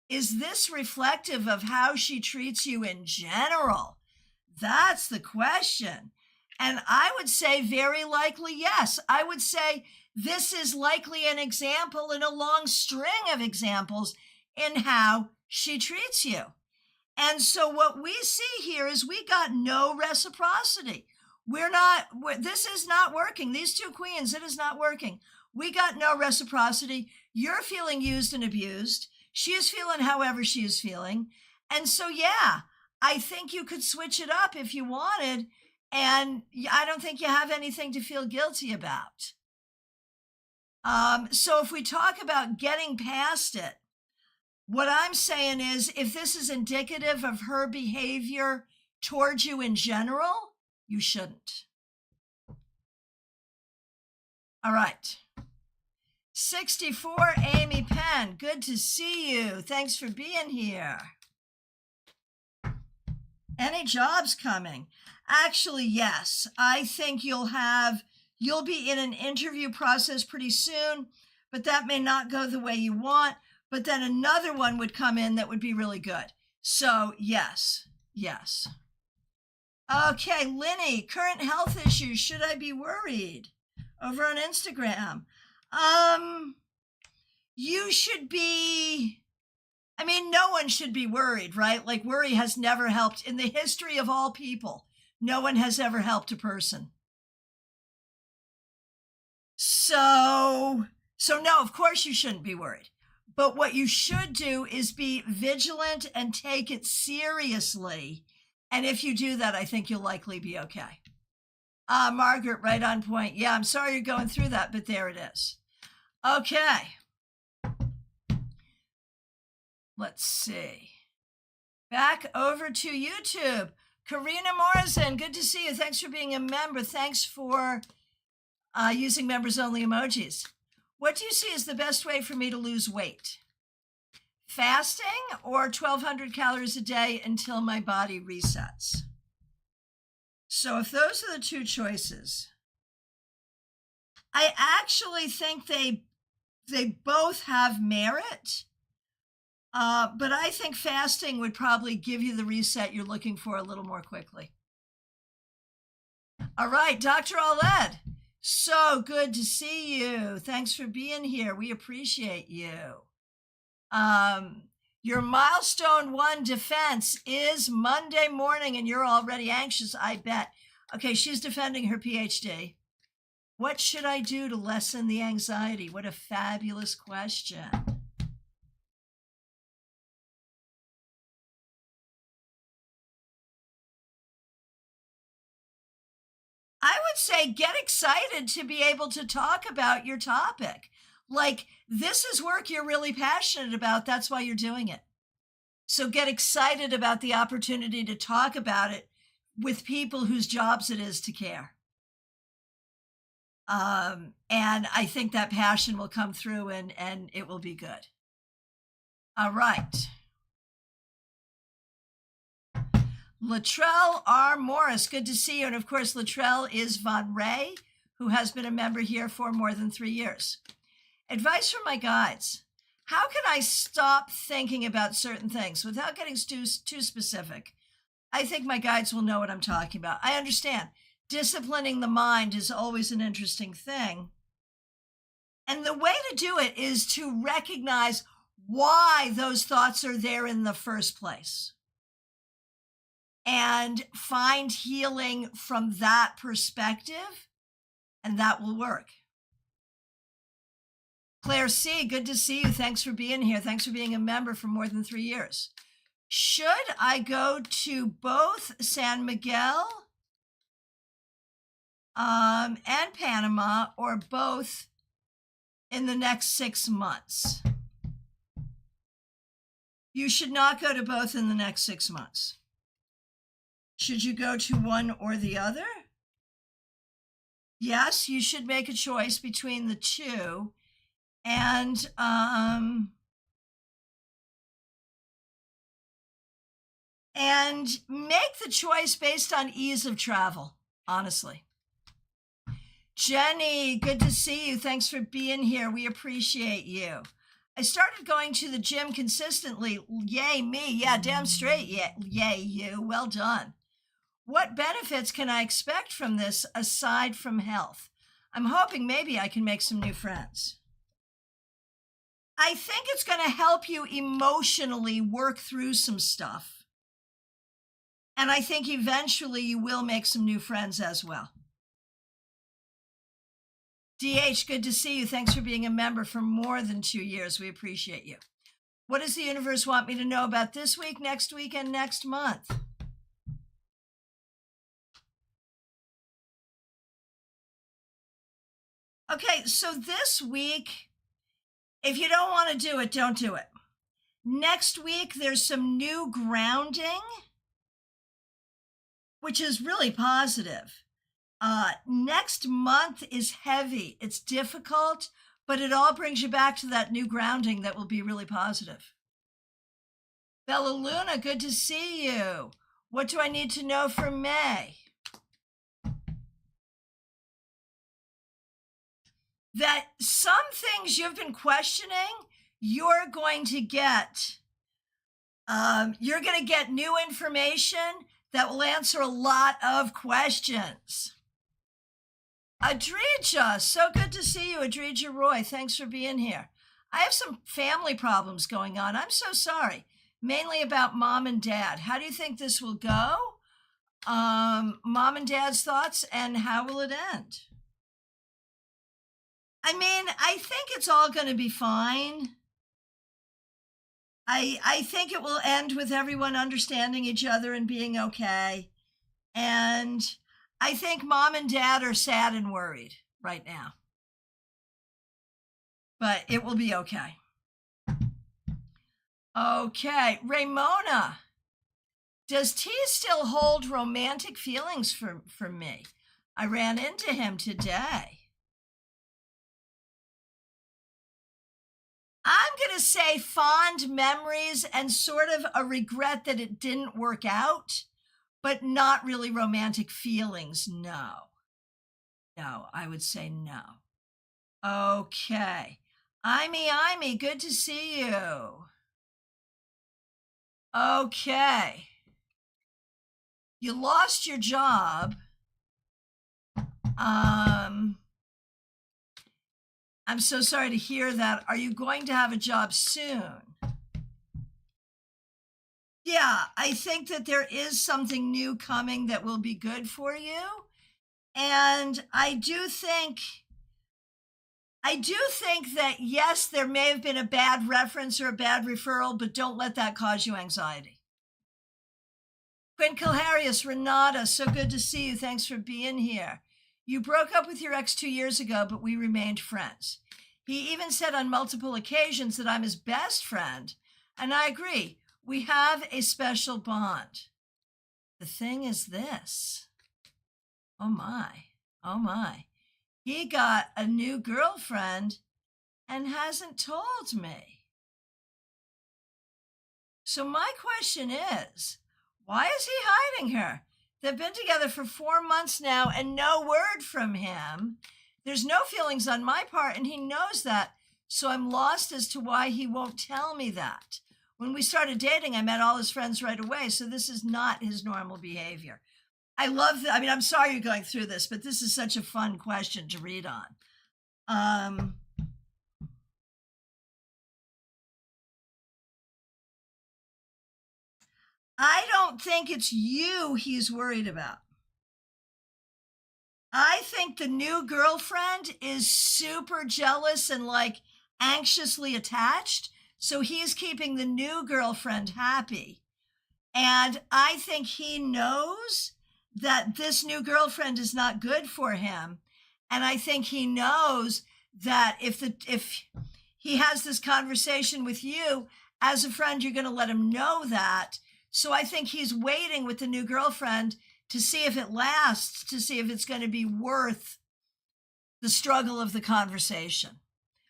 this reflective of how she treats you in general? That's the question. And I would say very likely yes. I would say this is likely an example in a long string of examples in how she treats you. And so what we see here is we got no reciprocity. This is not working. These two queens, it is not working. We got no reciprocity. You're feeling used and abused. She is feeling however she is feeling. And so, yeah, I think you could switch it up if you wanted. And I don't think you have anything to feel guilty about. So if we talk about getting past it, what I'm saying is if this is indicative of her behavior towards you in general, you shouldn't. All right. 64, Amy Penn, good to see you. Thanks for being here. Any jobs coming? Actually, yes. I think you'll be in an interview process pretty soon, but that may not go the way you want. But then another one would come in that would be really good. So yes. Okay, Linny, current health issues. Should I be worried? Over on Instagram. You should be, no one should be worried, right? Like, worry has never helped in the history of all people. No one has ever helped a person. So no, of course you shouldn't be worried. But what you should do is be vigilant and take it seriously. And if you do that, I think you'll likely be okay. Margaret, right on point. Yeah, I'm sorry you're going through that, but there it is. Okay. Let's see. Back over to YouTube. Karina Morrison, good to see you. Thanks for being a member. Thanks for using members only emojis. What do you see as the best way for me to lose weight? Fasting or 1,200 calories a day until my body resets? So if those are the two choices, I actually think they both have merit, but I think fasting would probably give you the reset you're looking for a little more quickly. All right, Dr. Aled. So good to see you. Thanks for being here. We appreciate you. Your milestone 1 defense is Monday morning and you're already anxious, I bet. Okay, she's defending her PhD. What should I do to lessen the anxiety? What a fabulous question. I would say get excited to be able to talk about your topic. Like, this is work you're really passionate about. That's why you're doing it. So get excited about the opportunity to talk about it with people whose jobs it is to care. And I think that passion will come through and it will be good. All right. Latrell R. Morris, good to see you. And of course, Latrell is Von Ray, who has been a member here for more than 3 years. Advice from my guides. How can I stop thinking about certain things without getting too specific? I think my guides will know what I'm talking about. I understand. Disciplining the mind is always an interesting thing. And the way to do it is to recognize why those thoughts are there in the first place and find healing from that perspective, and that will work. Claire C., good to see you. Thanks for being here. Thanks for being a member for more than 3 years. Should I go to both San Miguel and Panama, or both in the next 6 months? You should not go to both in the next 6 months. Should you go to one or the other? Yes, you should make a choice between the two. And make the choice based on ease of travel, honestly. Jenny, good to see you. Thanks for being here. We appreciate you. I started going to the gym consistently. Yay, me. Yeah, damn straight. Yeah, yay, you. Well done. What benefits can I expect from this aside from health? I'm hoping maybe I can make some new friends. I think it's going to help you emotionally work through some stuff. And I think eventually you will make some new friends as well. DH, good to see you. Thanks for being a member for more than 2 years. We appreciate you. What does the universe want me to know about this week, next week, and next month? Okay, so this week, if you don't want to do it, don't do it. Next week, there's some new grounding, which is really positive. Next month is heavy. It's difficult, but it all brings you back to that new grounding that will be really positive. Bella Luna, good to see you. What do I need to know for May? That some things you've been questioning, you're going to get. You're going to get new information that will answer a lot of questions. Adrija, so good to see you, Adrija Roy. Thanks for being here. I have some family problems going on. I'm so sorry. Mainly about mom and dad. How do you think this will go? Mom and dad's thoughts, and how will it end? I mean, I think it's all going to be fine. I think it will end with everyone understanding each other and being okay. And I think mom and dad are sad and worried right now. But it will be okay. Okay, Ramona. Does T still hold romantic feelings for me? I ran into him today. I'm going to say fond memories and sort of a regret that it didn't work out, but not really romantic feelings. No, I would say no. Okay. Imy, good to see you. Okay. You lost your job. I'm so sorry to hear that. Are you going to have a job soon? Yeah, I think that there is something new coming that will be good for you. And I do think that, yes, there may have been a bad reference or a bad referral, but don't let that cause you anxiety. Quincalharius, Renata, so good to see you. Thanks for being here. You broke up with your ex 2 years ago, but we remained friends. He even said on multiple occasions that I'm his best friend, and I agree. We have a special bond. The thing is this. Oh my. He got a new girlfriend and hasn't told me. So my question is, why is he hiding her? They've been together for 4 months now and no word from him. There's no feelings on my part and he knows that. So I'm lost as to why he won't tell me that. When we started dating, I met all his friends right away. So this is not his normal behavior. I love that. I mean, I'm sorry you're going through this, but this is such a fun question to read on. I don't think it's you he's worried about. I think the new girlfriend is super jealous and like anxiously attached. So he's keeping the new girlfriend happy. And I think he knows that this new girlfriend is not good for him. And I think he knows that if he has this conversation with you as a friend, you're going to let him know that. So I think he's waiting with the new girlfriend to see if it lasts, to see if it's going to be worth the struggle of the conversation.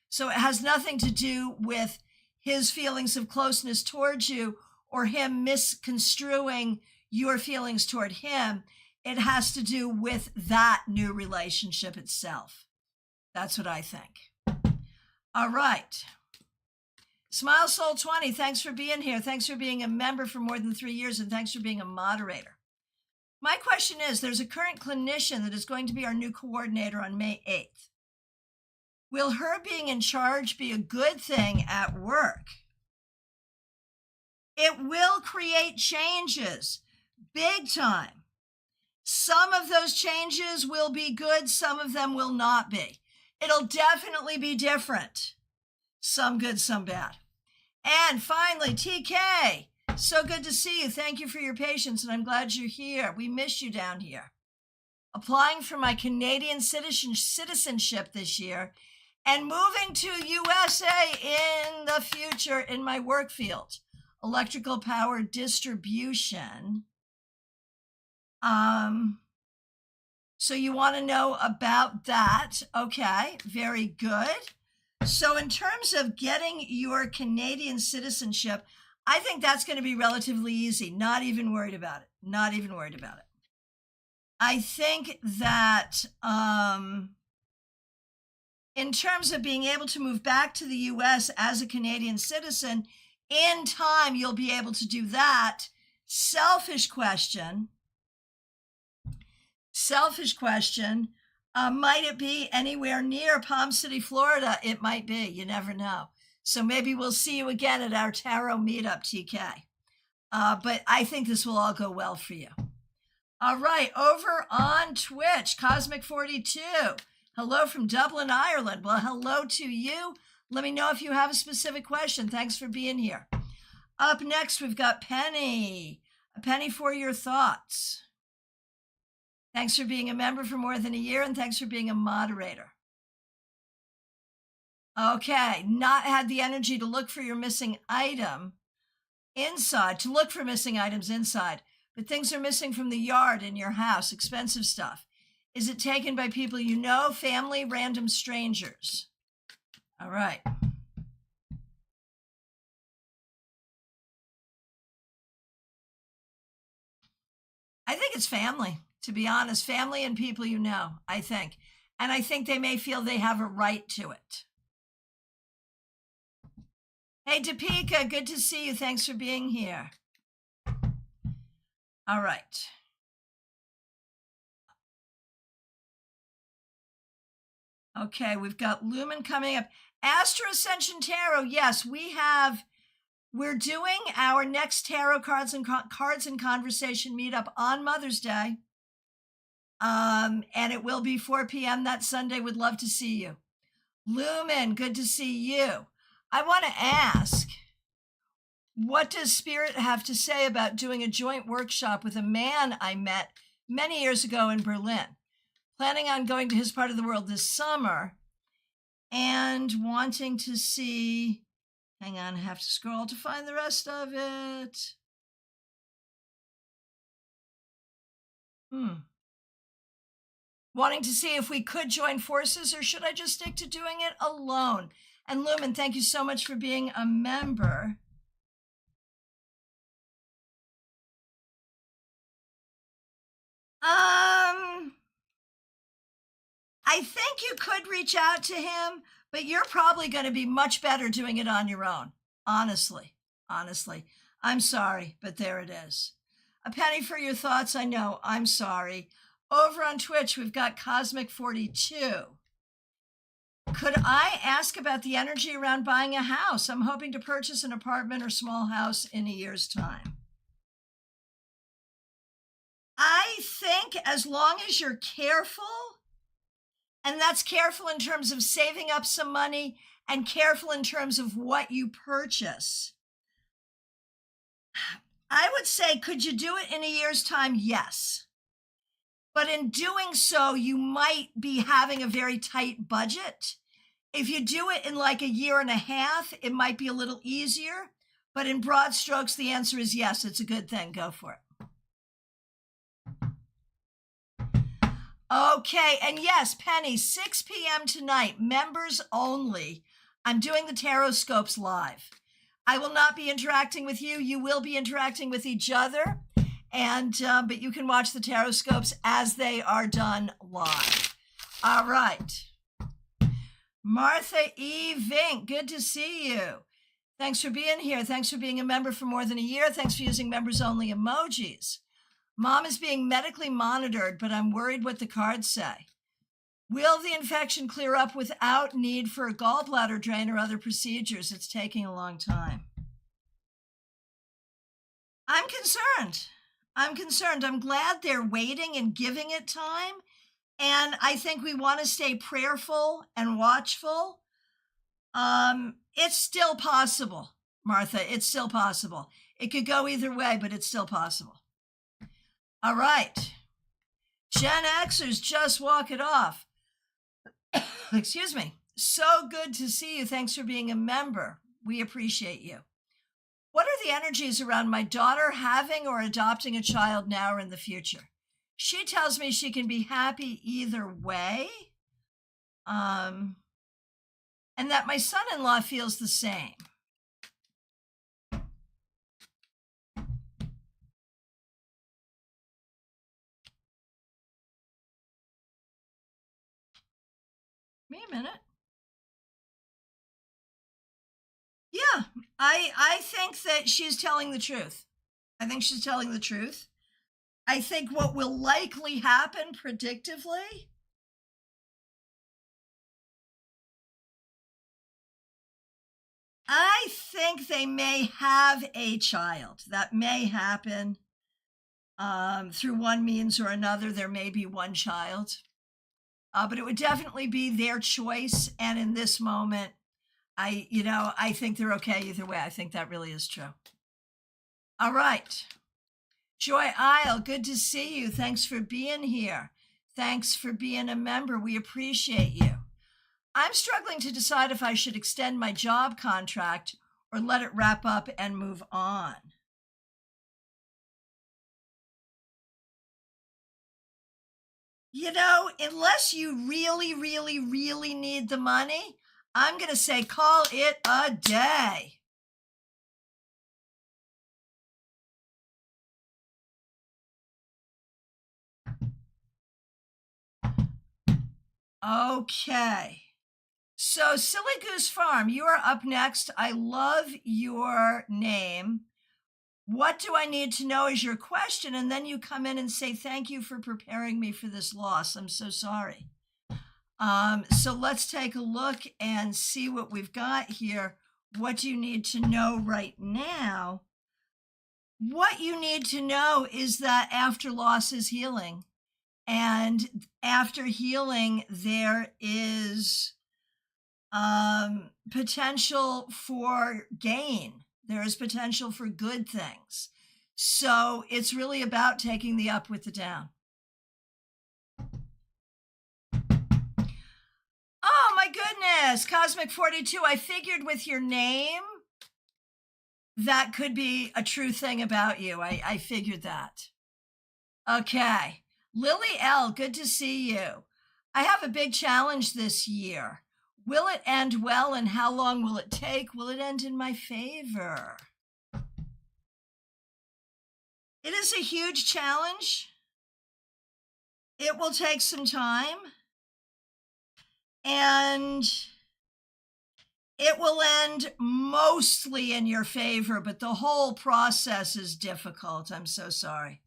So it has nothing to do with his feelings of closeness towards you or him misconstruing your feelings toward him. It has to do with that new relationship itself. That's what I think. All right. Smile Soul 20, thanks for being here. Thanks for being a member for more than 3 years, and thanks for being a moderator. My question is, there's a current clinician that is going to be our new coordinator on May 8th. Will her being in charge be a good thing at work? It will create changes, big time. Some of those changes will be good, some of them will not be. It'll definitely be different. Some good, some bad. And finally, TK, so good to see you. Thank you for your patience, and I'm glad you're here. We miss you down here. Applying for my Canadian citizenship this year and moving to USA in the future in my work field, electrical power distribution. So you want to know about that. Okay, very good. So in terms of getting your Canadian citizenship, I think that's going to be relatively easy. Not even worried about it. Not even worried about it. I think that in terms of being able to move back to the US as a Canadian citizen, in time you'll be able to do that. Selfish question. Might it be anywhere near Palm City, Florida? It might be. You never know. So maybe we'll see you again at our tarot meetup, TK. But I think this will all go well for you. All right, over on Twitch, Cosmic42. Hello from Dublin, Ireland. Well, hello to you. Let me know if you have a specific question. Thanks for being here. Up next, we've got Penny. A penny for your thoughts. Thanks for being a member for more than a year, and thanks for being a moderator. Okay, not had the energy to look for your missing item inside, to look for missing items inside, but things are missing from the yard in your house, expensive stuff. Is it taken by people you know, family, random strangers? All right. I think it's family. To be honest, family and people you know, I think. And I think they may feel they have a right to it. Hey, Topeka, good to see you. Thanks for being here. All right. Okay, we've got Lumen coming up. Astro Ascension Tarot, yes, we're doing our next tarot cards and conversation meetup on Mother's Day. And it will be 4 p.m. that Sunday. Would love to see you. Lumen, good to see you. I want to ask, what does Spirit have to say about doing a joint workshop with a man I met many years ago in Berlin? Planning on going to his part of the world this summer and wanting to see, hang on, I have to scroll to find the rest of it. Wanting to see if we could join forces, or should I just stick to doing it alone? And Lumen, thank you so much for being a member. I think you could reach out to him, but you're probably going to be much better doing it on your own. Honestly. I'm sorry, but there it is. A penny for your thoughts. I know. I'm sorry. Over on Twitch, we've got Cosmic42. Could I ask about the energy around buying a house? I'm hoping to purchase an apartment or small house in a year's time. I think as long as you're careful, and that's careful in terms of saving up some money and careful in terms of what you purchase, I would say, could you do it in a year's time? Yes. But in doing so, you might be having a very tight budget. If you do it in like a year and a half, it might be a little easier. But in broad strokes, the answer is yes, it's a good thing. Go for it. Okay, and yes, Penny, 6 p.m. tonight, members only. I'm doing the Tarot Scopes live. I will not be interacting with you. You will be interacting with each other. And but you can watch the Tarot Scopes as they are done live. All right. Martha E. Vink, good to see you. Thanks for being here. Thanks for being a member for more than a year. Thanks for using members-only emojis. Mom is being medically monitored, but I'm worried what the cards say. Will the infection clear up without need for a gallbladder drain or other procedures? It's taking a long time. I'm concerned. I'm glad they're waiting and giving it time. And I think we want to stay prayerful and watchful. It's still possible, Martha. It's still possible. It could go either way, but it's still possible. All right. Gen Xers, just walk it off. Excuse me. So good to see you. Thanks for being a member. We appreciate you. What are the energies around my daughter having or adopting a child now or in the future? She tells me she can be happy either way. And that my son-in-law feels the same. Give me a minute. Yeah, I think that she's telling the truth. I think she's telling the truth. I think what will likely happen predictively I think they may have a child. That may happen through one means or another. There may be one child. But it would definitely be their choice. And in this moment, I think they're okay either way. I think that really is true. All right. Joy Isle, good to see you. Thanks for being here. Thanks for being a member. We appreciate you. I'm struggling to decide if I should extend my job contract or let it wrap up and move on. Unless you really, really, really need the money, I'm going to say call it a day. Okay. So Silly Goose Farm, you are up next. I love your name. What do I need to know is your question. And then you come in and say, thank you for preparing me for this loss. I'm so sorry. So let's take a look and see what we've got here. What do you need to know right now? What you need to know is that after loss is healing. And after healing, there is potential for gain. There is potential for good things. So it's really about taking the up with the down. Oh my goodness, Cosmic 42, I figured with your name, that could be a true thing about you. I figured that. Okay. Lily L., good to see you. I have a big challenge this year. Will it end well, and how long will it take? Will it end in my favor? It is a huge challenge. It will take some time. And it will end mostly in your favor, but the whole process is difficult. I'm so sorry.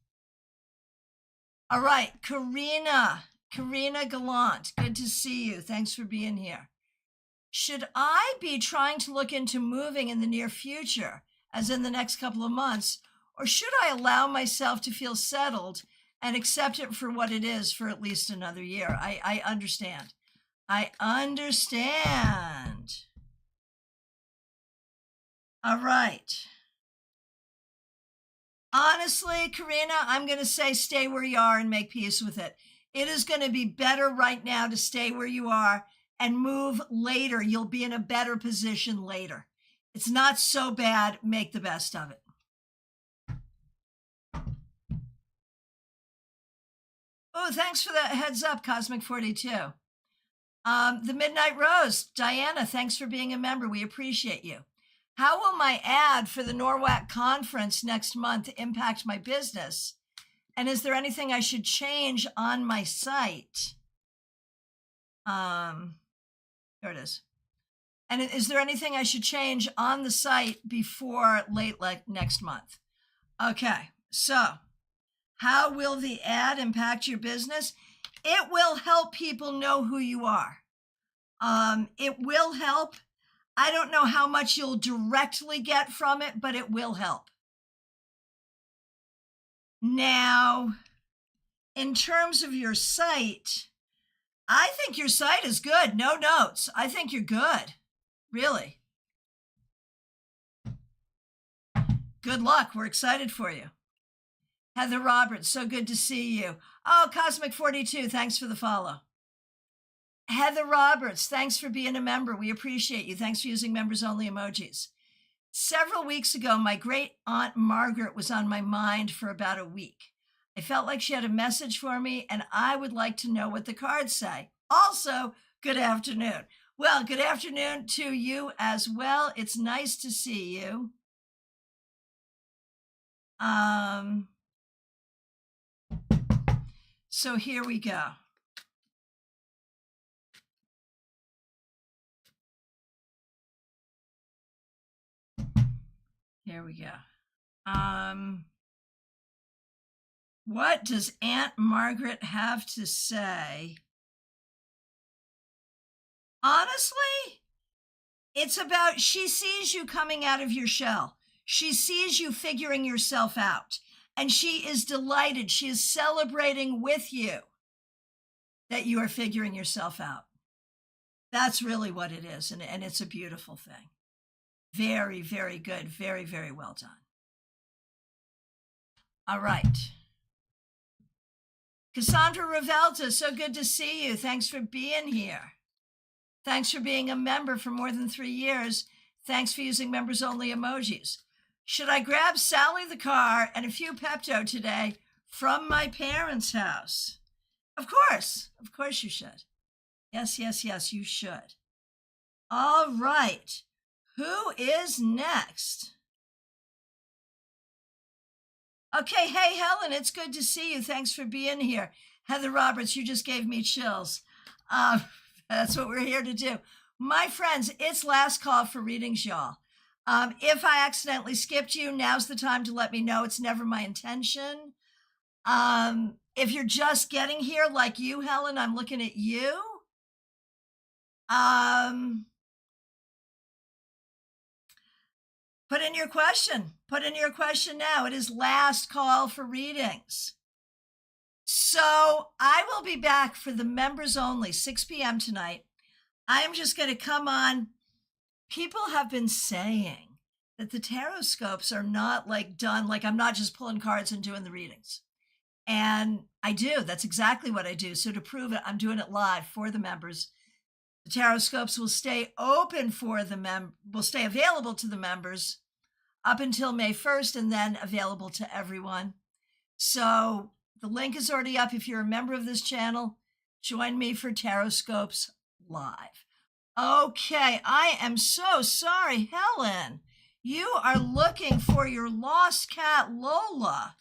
All right, Karina Gallant, good to see you. Thanks for being here. Should I be trying to look into moving in the near future, as in the next couple of months, or should I allow myself to feel settled and accept it for what it is for at least another year? I understand. I understand. All right. Honestly, Karina, I'm going to say stay where you are and make peace with it. It is going to be better right now to stay where you are and move later. You'll be in a better position later. It's not so bad. Make the best of it. Oh, thanks for that heads up, Cosmic 42. The Midnight Rose, Diana, thanks for being a member. We appreciate you. How will my ad for the NORWAC conference next month impact my business? And is there anything I should change on my site? There it is. And is there anything I should change on the site before late next month? Okay, so how will the ad impact your business? It will help people know who you are. It will help. I don't know how much you'll directly get from it, but it will help. Now, in terms of your site, I think your site is good. No notes. I think you're good. Really. Good luck. We're excited for you. Heather Roberts, so good to see you. Oh, Cosmic 42, thanks for the follow. Heather Roberts, thanks for being a member. We appreciate you. Thanks for using members-only emojis. Several weeks ago, my great aunt Margaret was on my mind for about a week. I felt like she had a message for me, and I would like to know what the cards say. Also, good afternoon. Well, good afternoon to you as well. It's nice to see you. So here we go. Here we go. What does Aunt Margaret have to say? Honestly, it's about she sees you coming out of your shell. She sees you figuring yourself out. And she is delighted. She is celebrating with you that you are figuring yourself out. That's really what it is. And it's a beautiful thing. Very, very good. Very, very well done. All right. Cassandra Ravelta, so good to see you. Thanks for being here. Thanks for being a member for more than 3 years. Thanks for using members-only emojis. Should I grab Sally the car and a few Pepto today from my parents' house? Of course you should. Yes, you should. All right. Who is next? Okay, hey, Helen, it's good to see you. Thanks for being here. Heather Roberts, you just gave me chills. That's what we're here to do. My friends, it's last call for readings, y'all. If I accidentally skipped you, now's the time to let me know. It's never my intention. If you're just getting here like you, Helen, I'm looking at you. Put in your question. Put in your question now. It is last call for readings. So I will be back for the members only, 6 p.m. tonight. I am just going to come on. People have been saying that the tarot scopes are not like done, like I'm not just pulling cards and doing the readings. And I do. That's exactly what I do. So to prove it, I'm doing it live for the members. The tarot scopes will stay open for the will stay available to the members up until May 1st and then available to everyone. So the link is already up. If you're a member of this channel, join me for Tarot Scopes live. Okay, I am so sorry, Helen. You are looking for your lost cat, Lola.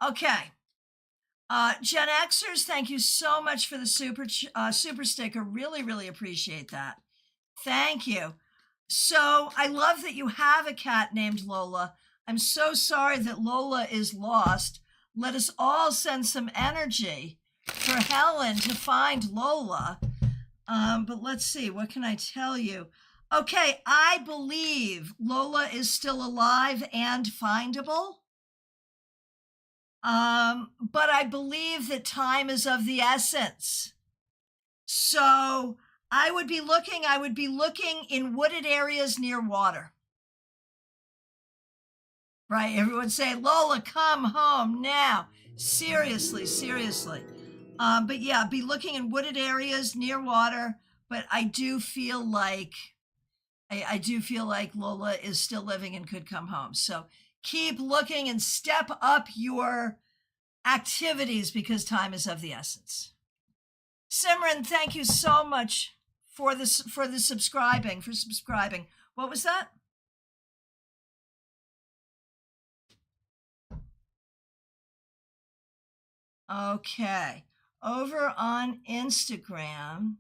Okay. Gen Xers, thank you so much for the super sticker. Really, really appreciate that. Thank you. So I love that you have a cat named Lola. I'm so sorry that Lola is lost. Let us all send some energy for Helen to find Lola. But let's see, what can I tell you? Okay, I believe Lola is still alive and findable. But I believe that time is of the essence. So I would be looking in wooded areas near water. Right? Everyone say, Lola, come home now. Seriously, seriously. But yeah, be looking in wooded areas near water. But I do feel like Lola is still living and could come home. So keep looking and step up your activities because time is of the essence. Simran, thank you so much for subscribing. What was that? Okay. Over on Instagram,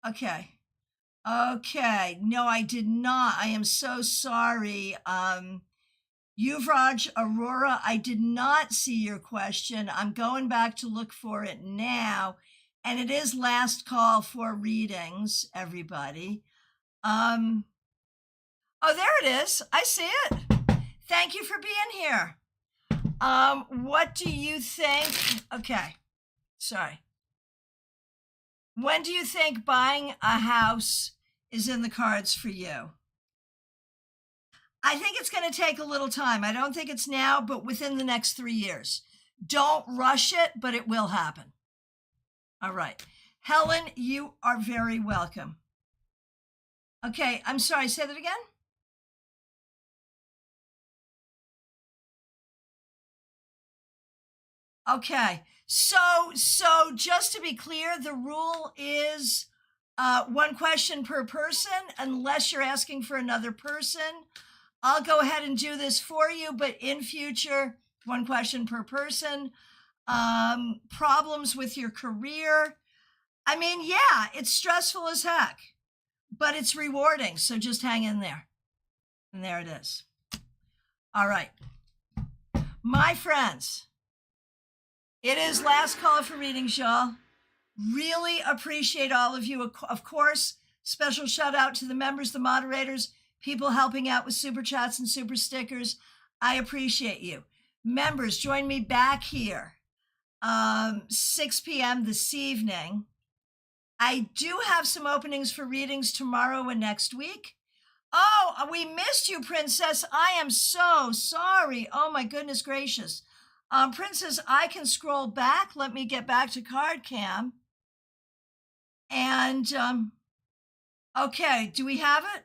okay. No, I did not. I am so sorry. Yuvraj Aurora, I did not see your question. I'm going back to look for it now. And it is last call for readings, everybody. Oh, there it is. I see it. Thank you for being here. What do you think? Okay, sorry. When do you think buying a house is in the cards for you? I think it's going to take a little time. I don't think it's now, but within the next 3 years. Don't rush it, but it will happen. All right. Helen, you are very welcome. Okay, I'm sorry, say that again? Okay, so just to be clear, the rule is one question per person, unless you're asking for another person. I'll go ahead and do this for you, but in future, one question per person. Problems with your career. I mean, yeah, it's stressful as heck, but it's rewarding. So just hang in there. And there it is. All right. My friends, it is last call for readings, y'all. Really appreciate all of you. Of course, special shout out to the members, the moderators, people helping out with super chats and super stickers. I appreciate you. Members, join me back here 6 p.m. this evening. I do have some openings for readings tomorrow and next week. Oh, we missed you, Princess. I am so sorry. Oh, my goodness gracious. Princess, I can scroll back. Let me get back to card cam. And, okay, do we have it?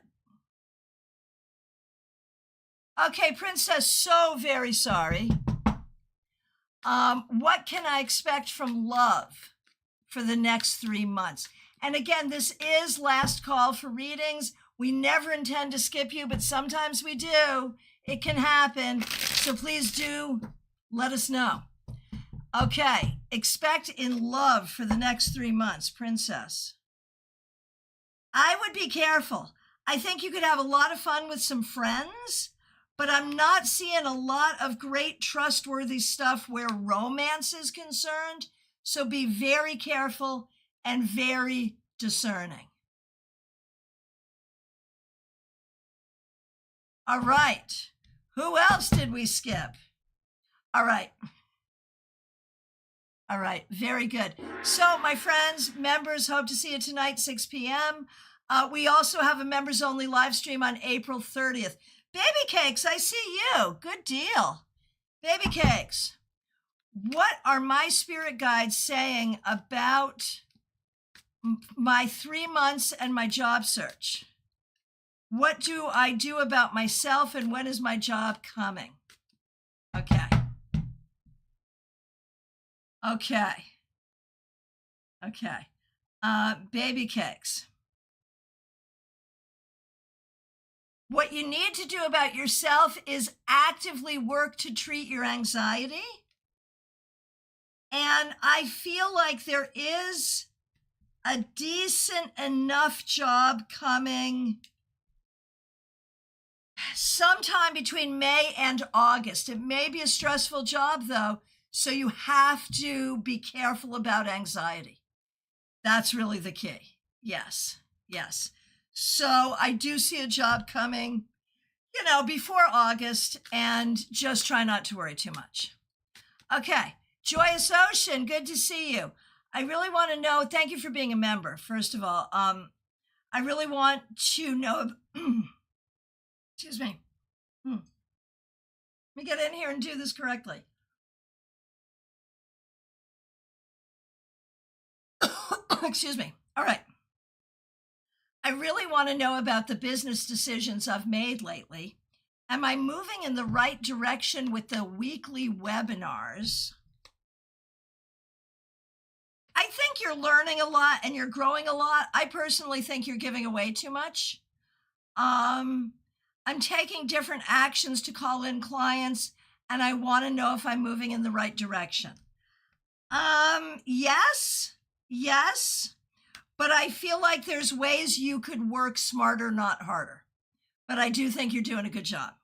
Okay, Princess, so very sorry. What can I expect from love for the next 3 months? And again, this is last call for readings. We never intend to skip you, but sometimes we do. It can happen. So please do let us know. Okay, expect in love for the next 3 months, Princess. I would be careful. I think you could have a lot of fun with some friends, but I'm not seeing a lot of great trustworthy stuff where romance is concerned. So be very careful and very discerning. All right. Who else did we skip? All right. All right, very good. So, my friends, members, hope to see you tonight, 6 p.m. We also have a members-only live stream on April 30th. Baby Cakes, I see you. Good deal. Baby Cakes, what are my spirit guides saying about my 3 months and my job search? What do I do about myself, and when is my job coming? Okay. Baby Cakes. What you need to do about yourself is actively work to treat your anxiety. And I feel like there is a decent enough job coming sometime between May and August. It may be a stressful job, though, so you have to be careful about anxiety. That's really the key. Yes. So I do see a job coming, before August, and just try not to worry too much. Okay. Joyous Ocean, good to see you. I really want to know, thank you for being a member, first of all. I really want to know, excuse me. Let me get in here and do this correctly. Excuse me. All right. I really want to know about the business decisions I've made lately. Am I moving in the right direction with the weekly webinars? I think you're learning a lot and you're growing a lot. I personally think you're giving away too much. I'm taking different actions to call in clients, and I want to know if I'm moving in the right direction. Yes, but I feel like there's ways you could work smarter, not harder. But I do think you're doing a good job.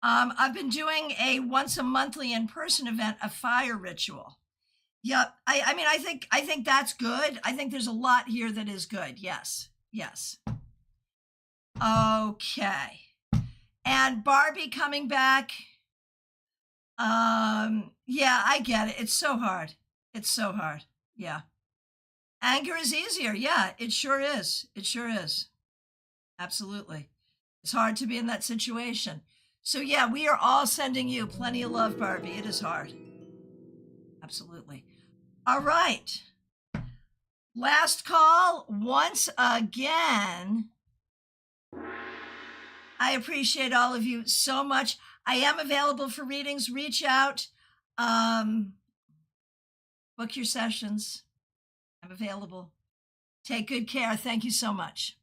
I've been doing a once a monthly in-person event, a fire ritual. Yep. I think that's good. I think there's a lot here that is good. Yes. Okay. And Barbie coming back. Yeah, I get it. It's so hard. Yeah. Anger is easier. Yeah, it sure is. Absolutely. It's hard to be in that situation. So yeah, we are all sending you plenty of love, Barbie. It is hard. Absolutely. All right. Last call once again. I appreciate all of you so much. I am available for readings. Reach out. Book your sessions. I'm available. Take good care. Thank you so much.